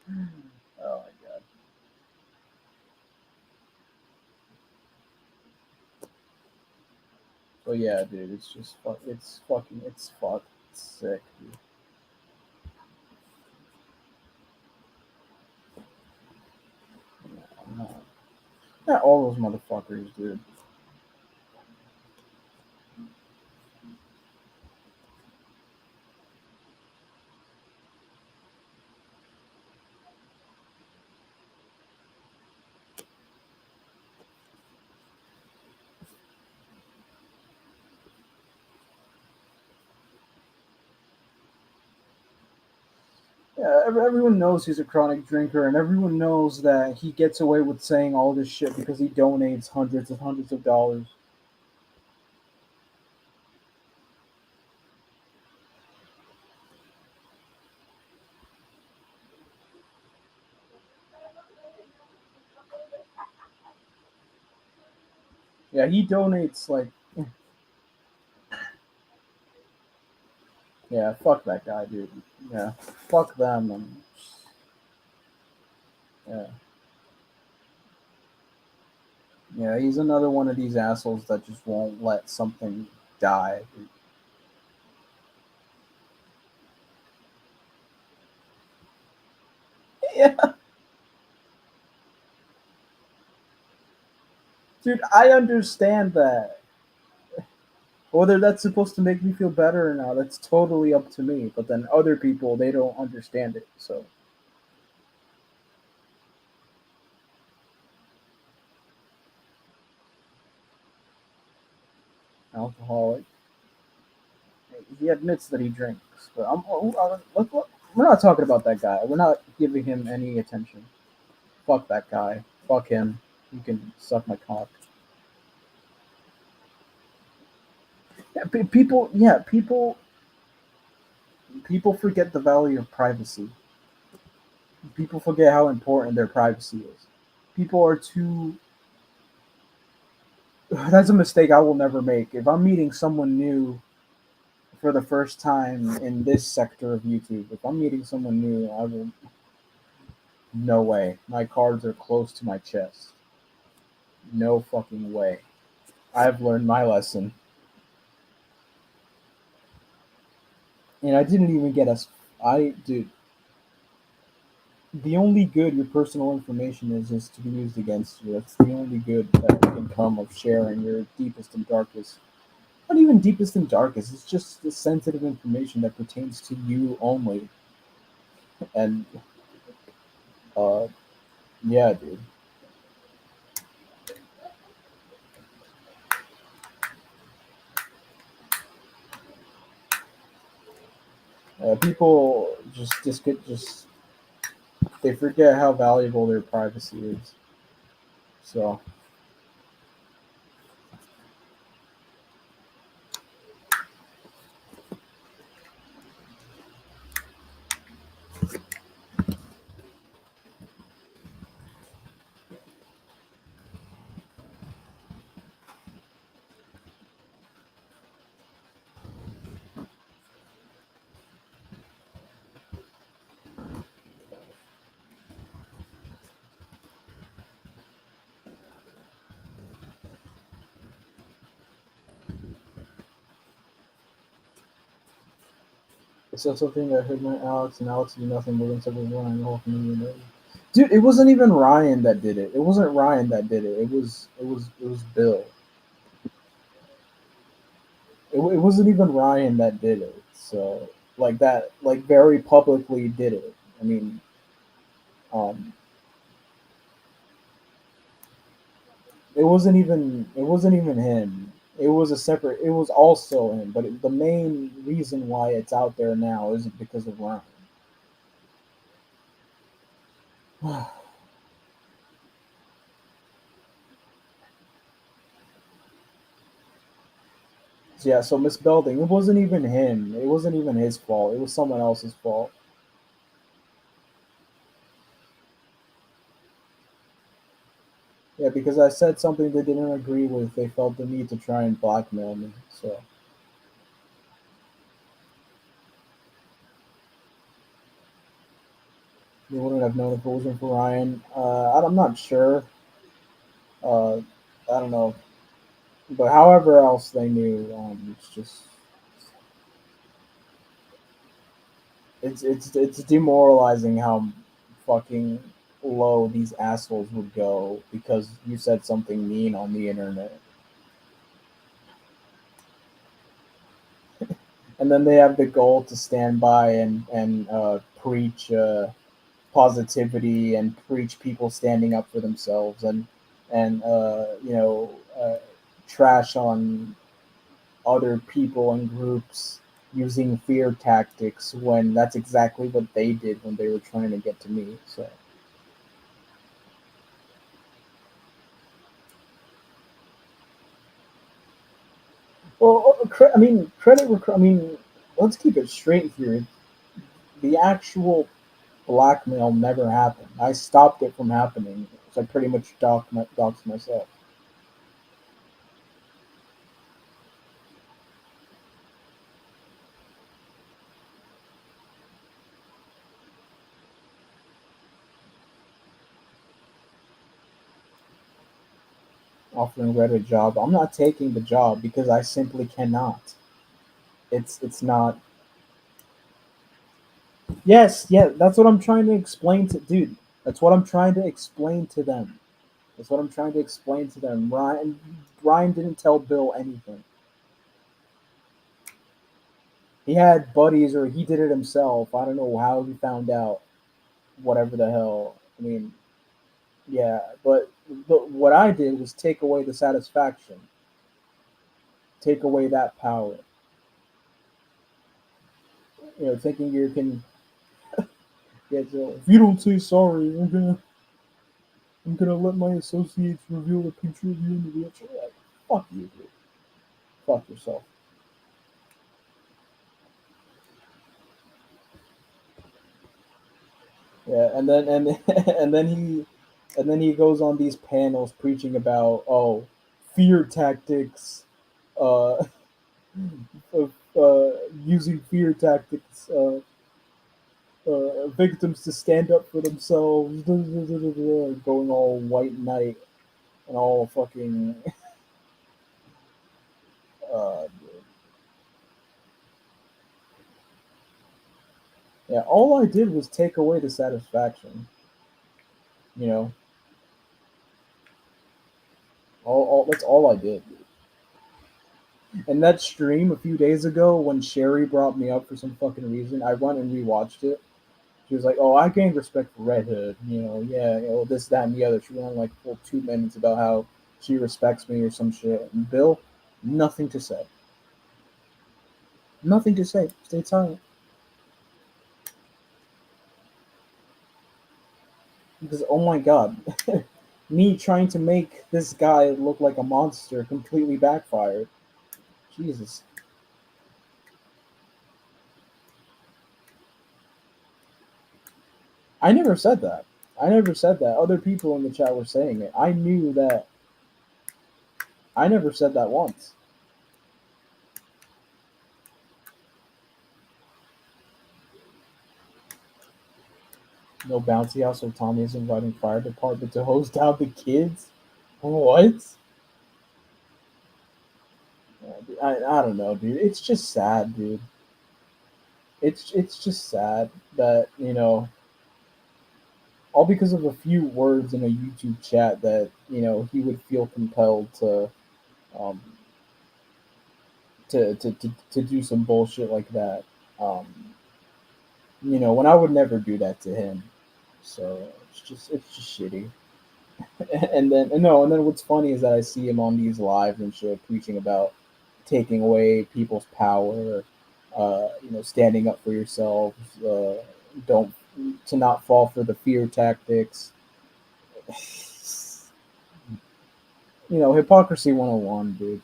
Oh my god. But yeah, dude, it's just fuck. It's fucking. It's fuck. It's sick, dude. No, not all those motherfuckers, dude. Yeah, everyone knows he's a chronic drinker, and everyone knows that he gets away with saying all this shit because he donates hundreds of dollars. Yeah, he donates like, yeah, fuck that guy, dude. Yeah, fuck them, and yeah, yeah, he's another one of these assholes that just won't let something die. Dude. Yeah, dude, I understand that. Whether that's supposed to make me feel better or not, that's totally up to me. But then other people, they don't understand it. So, alcoholic. He admits that he drinks, but we're not talking about that guy. We're not giving him any attention. Fuck that guy. Fuck him. You can suck my cock. Yeah, people. Yeah, people forget the value of privacy. People forget how important their privacy is. People are too. That's a mistake I will never make. If I'm meeting someone new for the first time in this sector of YouTube, if I'm meeting someone new, I will. No way. My cards are close to my chest. No fucking way. I've learned my lesson. And I didn't even get us. I, dude. the only good your personal information is to be used against you. That's the only good that can come of sharing your deepest and darkest. Not even deepest and darkest. It's just the sensitive information that pertains to you only. And uh, yeah, dude. People just get just they forget how valuable their privacy is. So I said something that hurt my Alex, and Alex did nothing but insult me when I know from me. Dude, it wasn't even Ryan that did it. It wasn't Ryan that did it. It was Bill. It wasn't even Ryan that did it. So like that, like very publicly did it. I mean, um, it wasn't even him. It was a separate. It was also him, but the main reason why it's out there now isn't because of Ryan. So yeah, so Miss Belding, it wasn't even him. It wasn't even his fault. It was someone else's fault. Yeah, because I said something they didn't agree with. They felt the need to try and blackmail me. So they wouldn't have known if it wasn't for Ryan. I'm not sure. Uh, I don't know, but however else they knew, it's demoralizing how fucking low these assholes would go because you said something mean on the internet, and then they have the goal to stand by and preach positivity and preach people standing up for themselves and trash on other people and groups using fear tactics when that's exactly what they did when they were trying to get to me. So, well, I mean, I mean, let's keep it straight here. The actual blackmail never happened. I stopped it from happening. So I pretty much doxed myself, offering Red a job. I'm not taking the job because I simply cannot. It's not. Yes, yeah, that's what I'm trying to explain to dude. That's what I'm trying to explain to them. That's what I'm trying to explain to them. Ryan didn't tell Bill anything. He had buddies, or he did it himself. I don't know how he found out. Whatever the hell. I mean, yeah, but what I did was take away the satisfaction, take away that power. Thinking you can. Yeah, so if you don't say sorry, I'm gonna let my associates reveal a picture of you in the wheelchair. Like, fuck you, dude. Fuck yourself. Yeah, and then he goes on these panels preaching about fear tactics, uh, of, using fear tactics, victims to stand up for themselves, going all white knight and all fucking. Uh, Yeah, all I did was take away the satisfaction. You know, all that's all I did. And that stream a few days ago when Sherry brought me up for some fucking reason, I went and rewatched it. She was like, "Oh, I gained respect for Red Hood. Yeah, this, that, and the other." She went on like full 2 minutes about how she respects me or some shit. And Bill, nothing to say. Nothing to say. Stayed silent because oh my god, me trying to make this guy look like a monster completely backfired. Jesus, I never said that. I never said that. Other people in the chat were saying it. I knew that. I never said that once. No bouncy house, so Tommy is inviting fire department to hose down the kids. What? I don't know, dude. It's just sad, dude. It's just sad that all because of a few words in a YouTube chat that he would feel compelled um to do some bullshit like that. Um, when I would never do that to him. So it's just shitty. And then what's funny is that I see him on these lives and shit preaching about taking away people's power, standing up for yourselves, don't to not fall for the fear tactics. Hypocrisy 101, dude.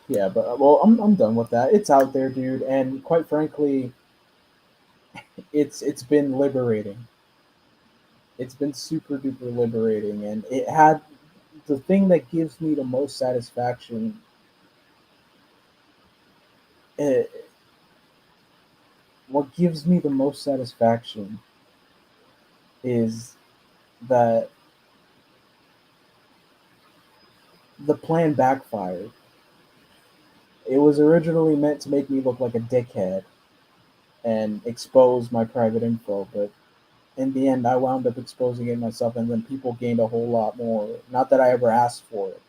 Yeah, but well, I'm done with that. It's out there, dude, and quite frankly, it's been liberating. It's been super duper liberating, and it had the thing that gives me the most satisfaction. Uh, what gives me the most satisfaction is that the plan backfired. It was originally meant to make me look like a dickhead and expose my private info, but in the end, I wound up exposing it myself, and then people gained a whole lot more. Not that I ever asked for it,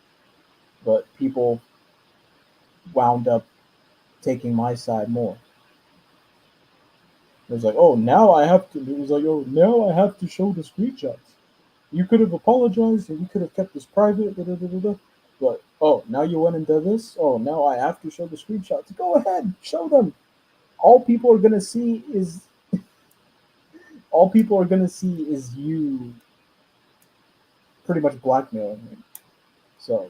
but people wound up taking my side more. It was like, oh, now I have to. It was like, oh, now I have to show the screenshots. You could have apologized and you could have kept this private. Da, da, da, da, da. But oh, now you went and did this. Oh, now I have to show the screenshots. Go ahead, show them. All people are gonna see is all people are gonna see is you pretty much blackmailing me. So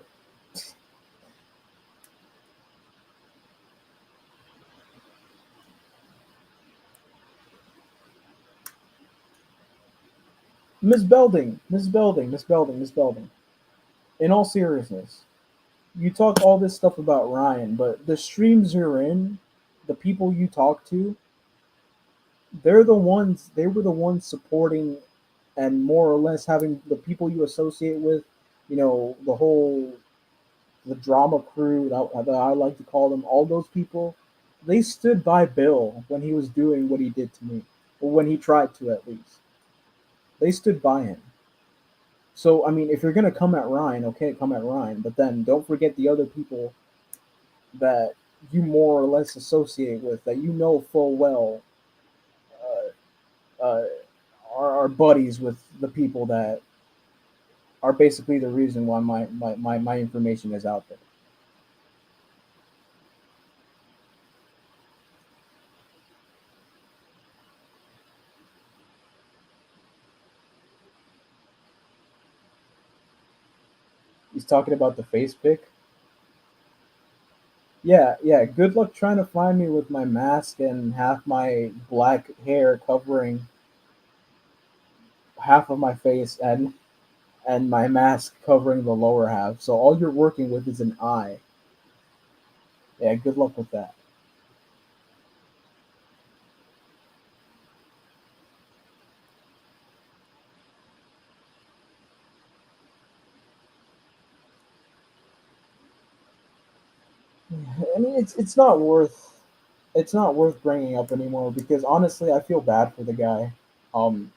Miss Belding, Miss Belding, Miss Belding, Miss Belding. In all seriousness, you talk all this stuff about Ryan, but the streams you're in, the people you talk to, they were the ones supporting and more or less having the people you associate with, the drama crew that I like to call them, all those people, they stood by Bill when he was doing what he did to me, or when he tried to at least. They stood by him. So I mean, if you're gonna come at Ryan, okay, come at Ryan, but then don't forget the other people that you more or less associate with, that you know full well uh, are buddies with the people that are basically the reason why my information is out there. He's talking about the face pick. Yeah, yeah. Good luck trying to find me with my mask and half my black hair covering half of my face and my mask covering the lower half. So all you're working with is an eye. Yeah, good luck with that. I mean, it's not worth bringing up anymore because honestly, I feel bad for the guy. Um,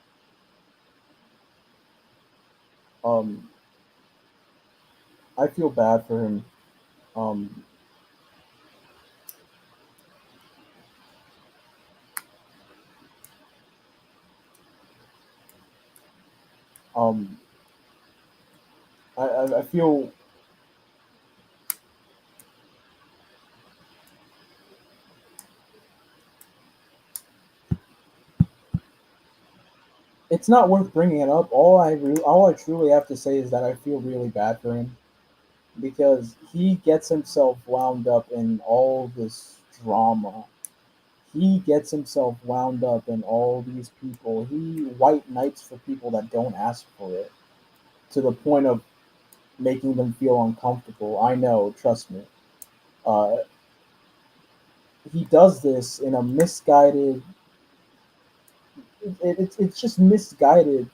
um, I feel bad for him. Um, um, I feel it's not worth bringing it up. All I truly have to say is that I feel really bad for him because he gets himself wound up in all this drama. He gets himself wound up in all these people. He white knights for people that don't ask for it to the point of making them feel uncomfortable. I know, trust me. Uh, he does this in a misguided. It's just misguided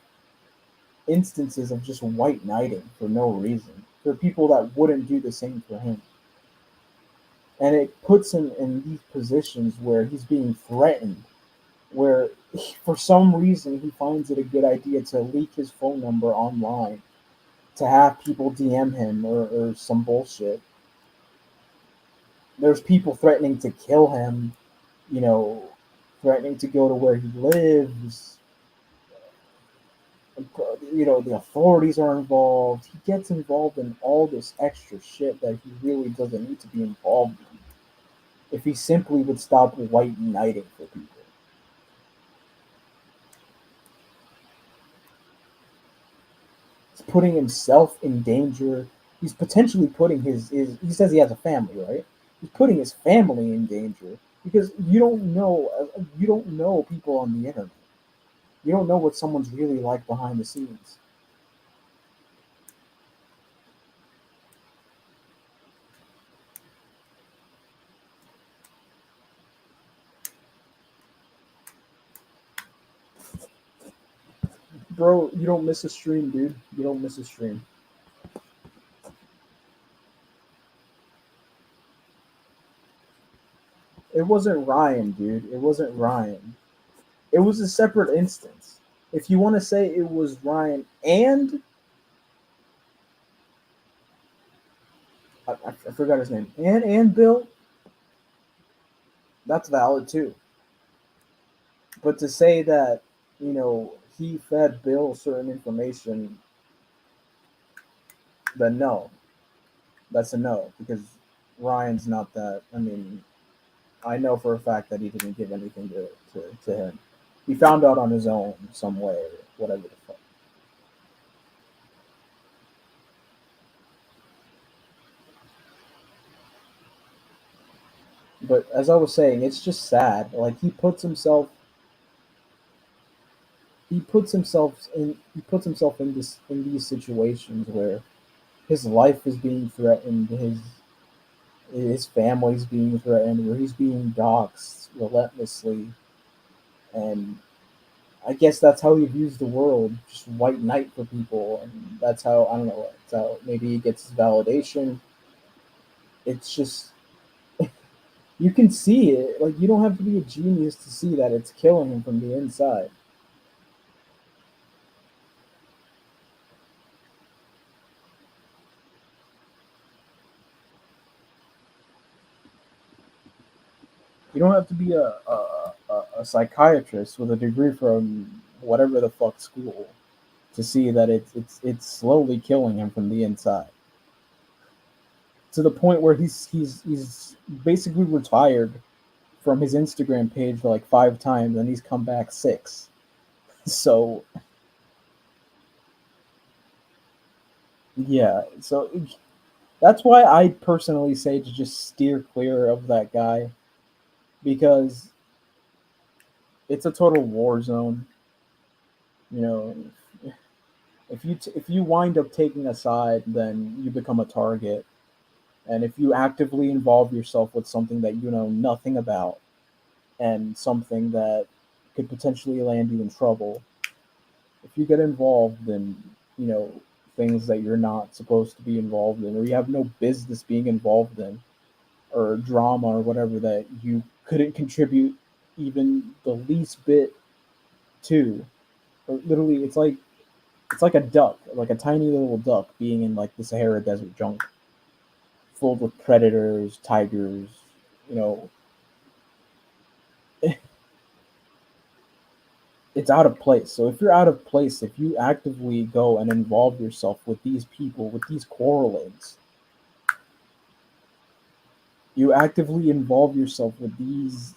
instances of just white knighting for no reason for people that wouldn't do the same for him, and it puts him in these positions where he's being threatened. Where for some reason he finds it a good idea to leak his phone number online to have people DM him or some bullshit. There's people threatening to kill him, you know, threatening to go to where he lives. The authorities are involved. He gets involved in all this extra shit that he really doesn't need to be involved in. If he simply would stop white knighting for people, he's putting himself in danger. He's potentially putting his. He says he has a family, right? He's putting his family in danger because you don't know people on the internet. You don't know what someone's really like behind the scenes. Bro, you don't miss a stream, dude. You don't miss a stream. It wasn't Ryan, dude. It wasn't Ryan. It was a separate instance. If you want to say it was Ryan and I forgot his name, and Bill, that's valid too. But to say that he fed Bill certain information, then no, that's a no because Ryan's not that. I mean, I know for a fact that he didn't give anything to him. He found out on his own some way, whatever the fuck. But as I was saying, it's just sad. Like he puts himself in these situations where his life is being threatened, his family's being threatened, where he's being doxxed relentlessly, and I guess that's how he views the world, just white knight for people, and that's how I don't know. That's how maybe he gets his validation. It's just you can see it. Like you don't have to be a genius to see that it's killing him from the inside. You don't have to be a psychiatrist with a degree from whatever the fuck school to see that it's slowly killing him from the inside to the point where he's basically retired from his Instagram page like 5 times and he's come back six. So yeah, so that's why I personally say to just steer clear of that guy because it's a total war zone. You know, if you wind up taking a side, then you become a target. And if you actively involve yourself with something that you know nothing about and something that could potentially land you in trouble, if you get involved in, things that you're not supposed to be involved in or you have no business being involved in, or drama or whatever that you couldn't contribute even the least bit to. Or literally, it's like a duck, like a tiny little duck being in like the Sahara Desert jungle, filled with predators, tigers. You know, it's out of place. So if you're out of place, if you actively go and involve yourself with these people, with these quarrelings, you actively involve yourself with these,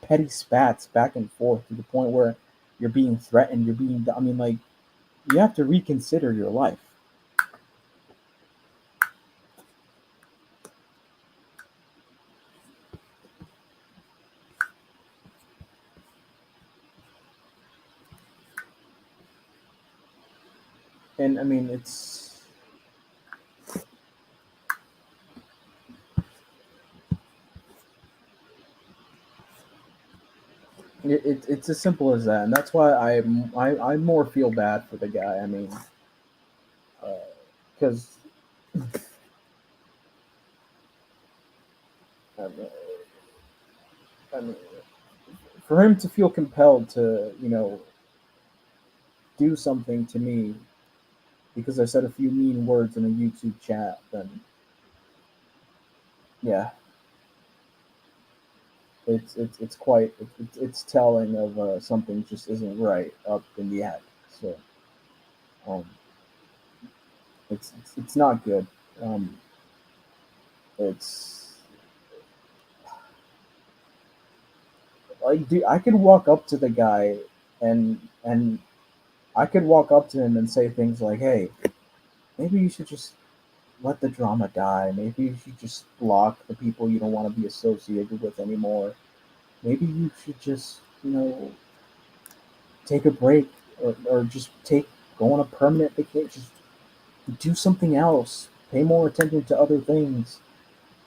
petty spats back and forth to the point where you're being threatened, you're being, I mean, like, you have to reconsider your life. And I mean, it's as simple as that, and that's why I more feel bad for the guy. I mean, because I mean, I mean, for him to feel compelled to, do something to me because I said a few mean words in a YouTube chat, then yeah, it's quite it's telling of something just isn't right up in the attic. So um, it's not good. Um, it's like, dude, I could walk up to the guy and I could walk up to him and say things like, "Hey, maybe you should just let the drama die. Maybe you should just block the people you don't want to be associated with anymore. Maybe you should just, take a break or just go on a permanent vacation. Just do something else. Pay more attention to other things.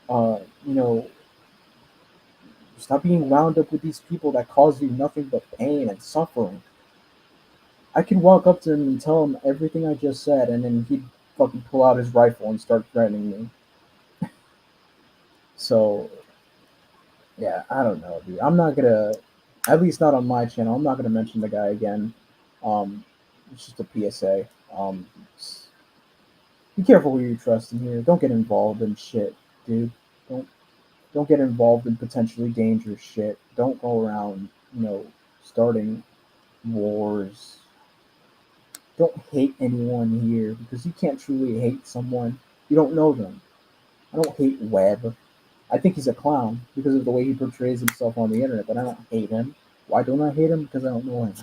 Uh, you know, stop being wound up with these people that cause you nothing but pain and suffering." I could walk up to him and tell him everything I just said, and then he'd fucking pull out his rifle and start threatening me. So yeah, I don't know, dude. I'm not gonna, at least not on my channel. I'm not gonna mention the guy again. Um, it's just a PSA. Be careful who you trust in here. Don't get involved in shit, dude. Don't don't get involved in potentially dangerous shit. Don't go around, starting wars. Don't hate anyone here because you can't truly hate someone. You don't know them. I don't hate Webb. I think he's a clown because of the way he portrays himself on the internet, but I don't hate him. Why don't I hate him? Because I don't know him.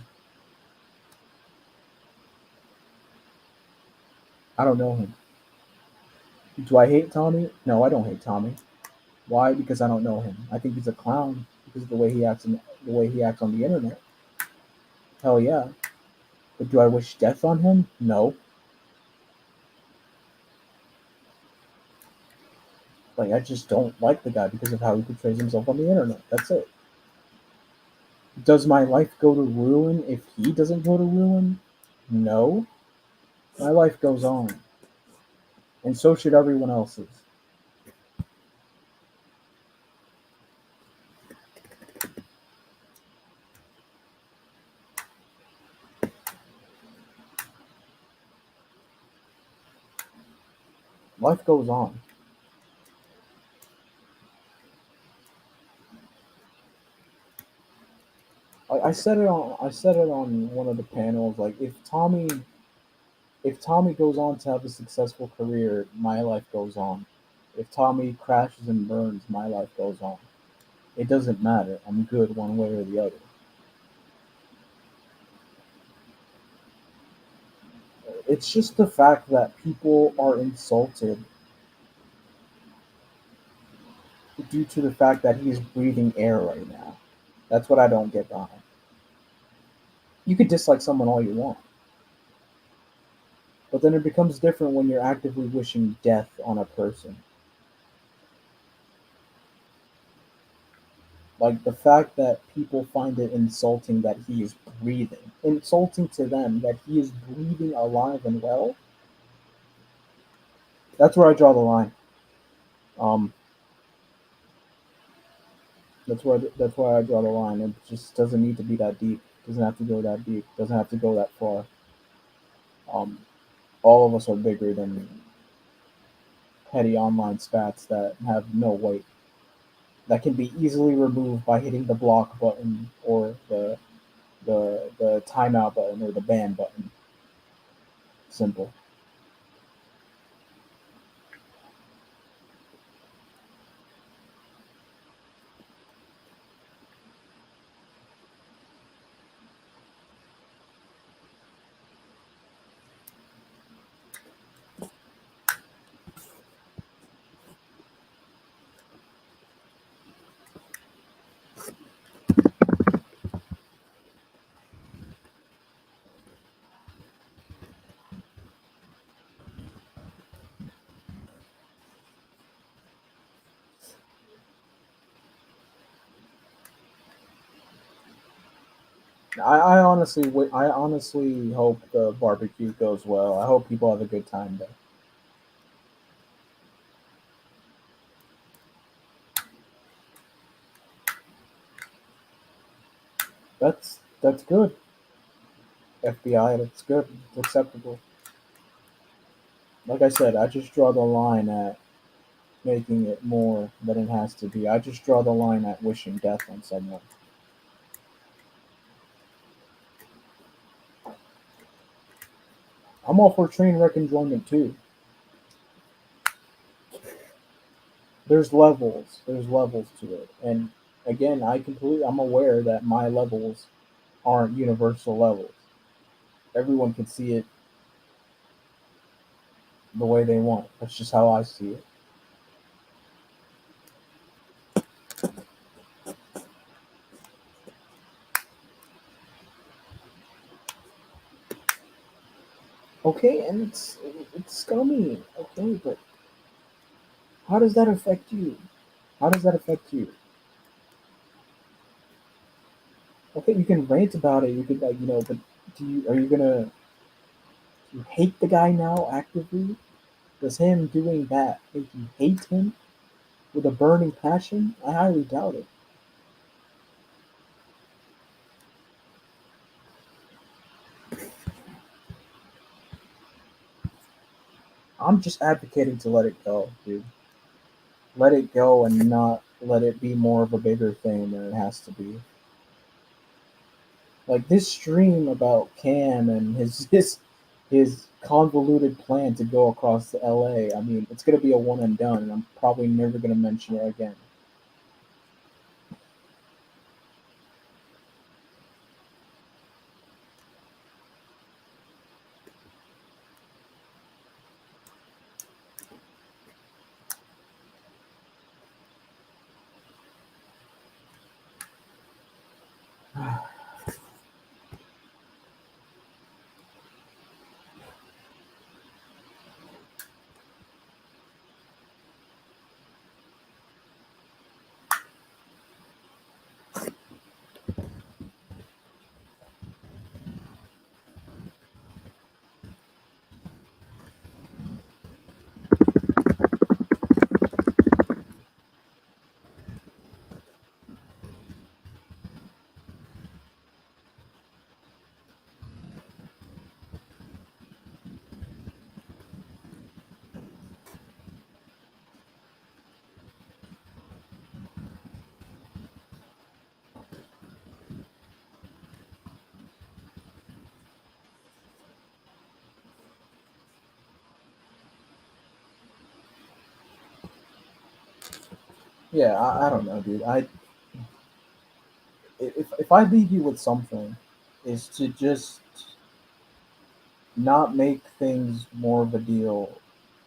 I don't know him. Do I hate Tommy? No, I don't hate Tommy. Why? Because I don't know him. I think he's a clown because of the way he acts the way he acts on the internet. Hell yeah. But do I wish death on him? No. Like, I just don't like the guy because of how he portrays himself on the internet. That's it. Does my life go to ruin if he doesn't go to ruin? No. My life goes on. And so should everyone else's. Life goes on. I said it on one of the panels. Like, if Tommy goes on to have a successful career, my life goes on. If Tommy crashes and burns, my life goes on. It doesn't matter. I'm good one way or the other. It's just the fact that people are insulted due to the fact that he is breathing air right now. That's what I don't get behind. You could dislike someone all you want, but then it becomes different when you're actively wishing death on a person. Like the fact that people find it insulting that he is breathing, insulting to them that he is breathing alive and well. That's where I draw the line. Um, that's why I draw the line. It just doesn't need to be that deep. Doesn't have to go that deep. Doesn't have to go that far. Um, all of us are bigger than petty online spats that have no weight. That can be easily removed by hitting the block button or the timeout button or the ban button. Simple. I honestly hope the barbecue goes well. I hope people have a good time there. That's good. FBI, that's good. It's acceptable. Like I said, I just draw the line at making it more than it has to be. I just draw the line at wishing death on someone. I'm all for train wreck enjoyment too. There's levels to it, and again, I'm aware that my levels aren't universal levels. Everyone can see it the way they want. That's just how I see it. Okay, and it's scummy. Okay, but how does that affect you? How does that affect you? Okay, you can rant about it. You could like but are you gonna you hate the guy now actively? Does him doing that make you hate him with a burning passion? I highly doubt it. I'm just advocating to let it go, dude. Let it go and not let it be more of a bigger thing than it has to be. Like this stream about Cam and his convoluted plan to go across to LA. I mean, it's gonna be a one and done, and I'm probably never gonna mention it again. Yeah, I don't know, dude. If I leave you with something, is to just not make things more of a deal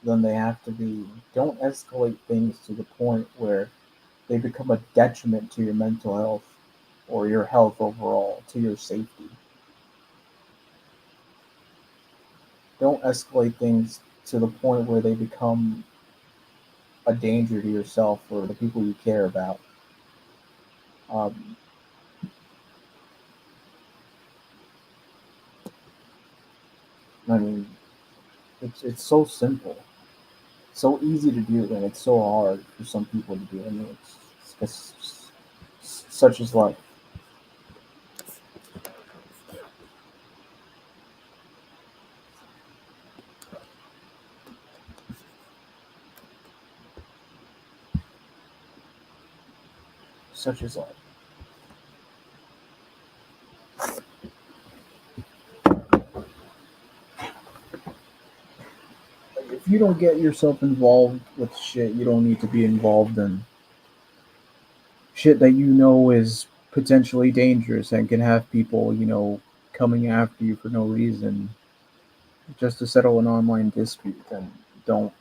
than they have to be. Don't escalate things to the point where they become a detriment to your mental health or your health overall, to your safety. Don't escalate things to the point where they become a danger to yourself or the people you care about. Um, I mean, it's so simple. so easy to do and it's so hard for some people to do. I mean, it's such as life. Such as life. Like, if you don't get yourself involved with shit you don't need to be involved in, shit that you know is potentially dangerous and can have people, coming after you for no reason just to settle an online dispute, then don't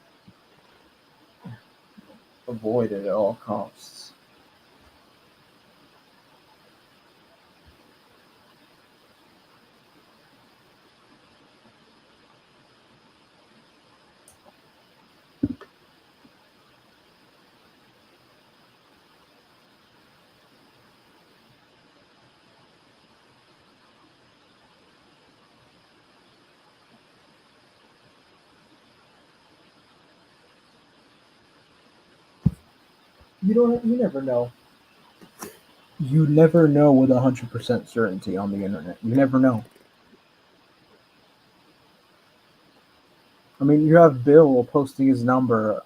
avoid it at all costs. You never know. You never know with 100% certainty on the internet. You never know. I mean, you have Bill posting his number,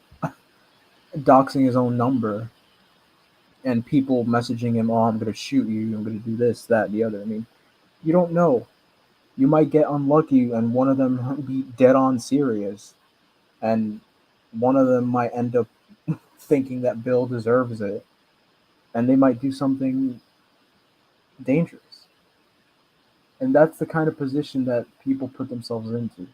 doxing his own number, and people messaging him, "Oh, I'm gonna shoot you. I'm gonna do this, that, and the other." I mean, you don't know. You might get unlucky, and one of them be dead on serious, and one of them might end up thinking that Bill deserves it, and they might do something dangerous. And that's the kind of position that people put themselves into.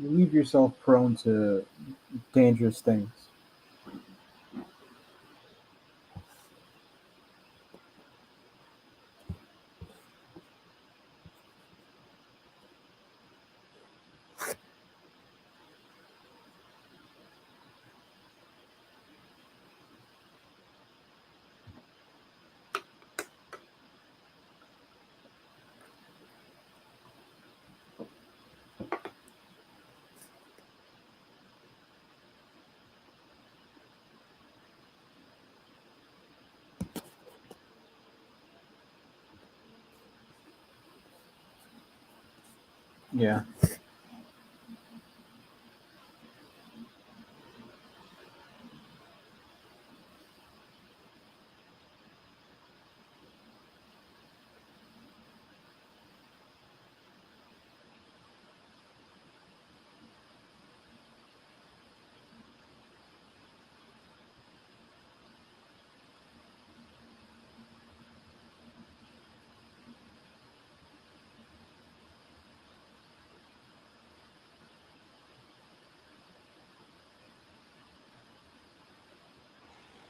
You leave yourself prone to dangerous things. Yeah.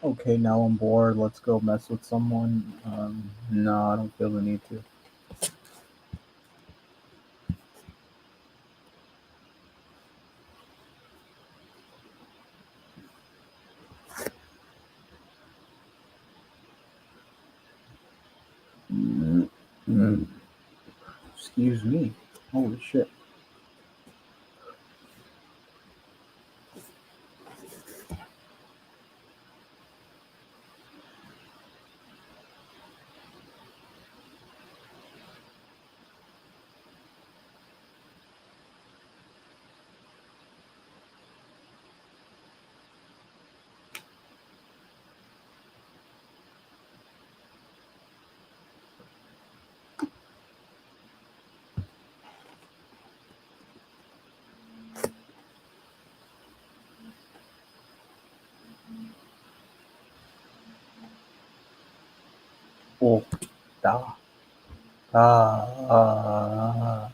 Okay, now I'm bored. Let's go mess with someone. No, I don't feel the need to. Mm, mm. Excuse me. Holy shit. Oh, da, da,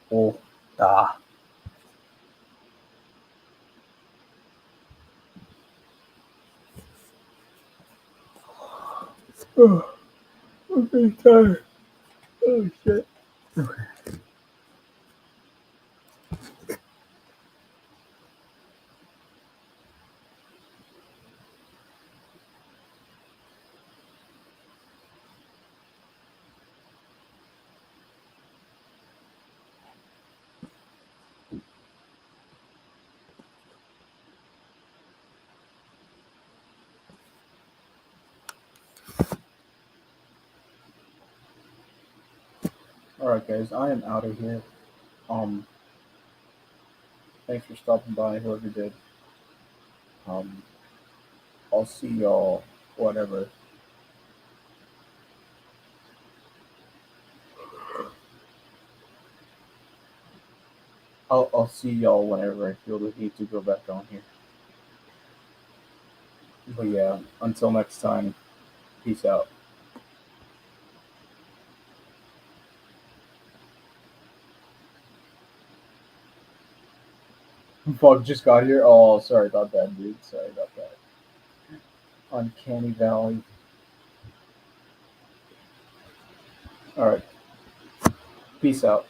oh, da. Oh, I'm very tired. Oh shit. All right, guys, I am out of here. Um, thanks for stopping by, whoever did. Um, I'll see y'all. Whatever. I'll see y'all whenever I feel the need to go back on here. But yeah, until next time, peace out. Fuck, just got here. Oh, sorry about that, dude. Sorry about that. Uncanny Valley. All right, peace out.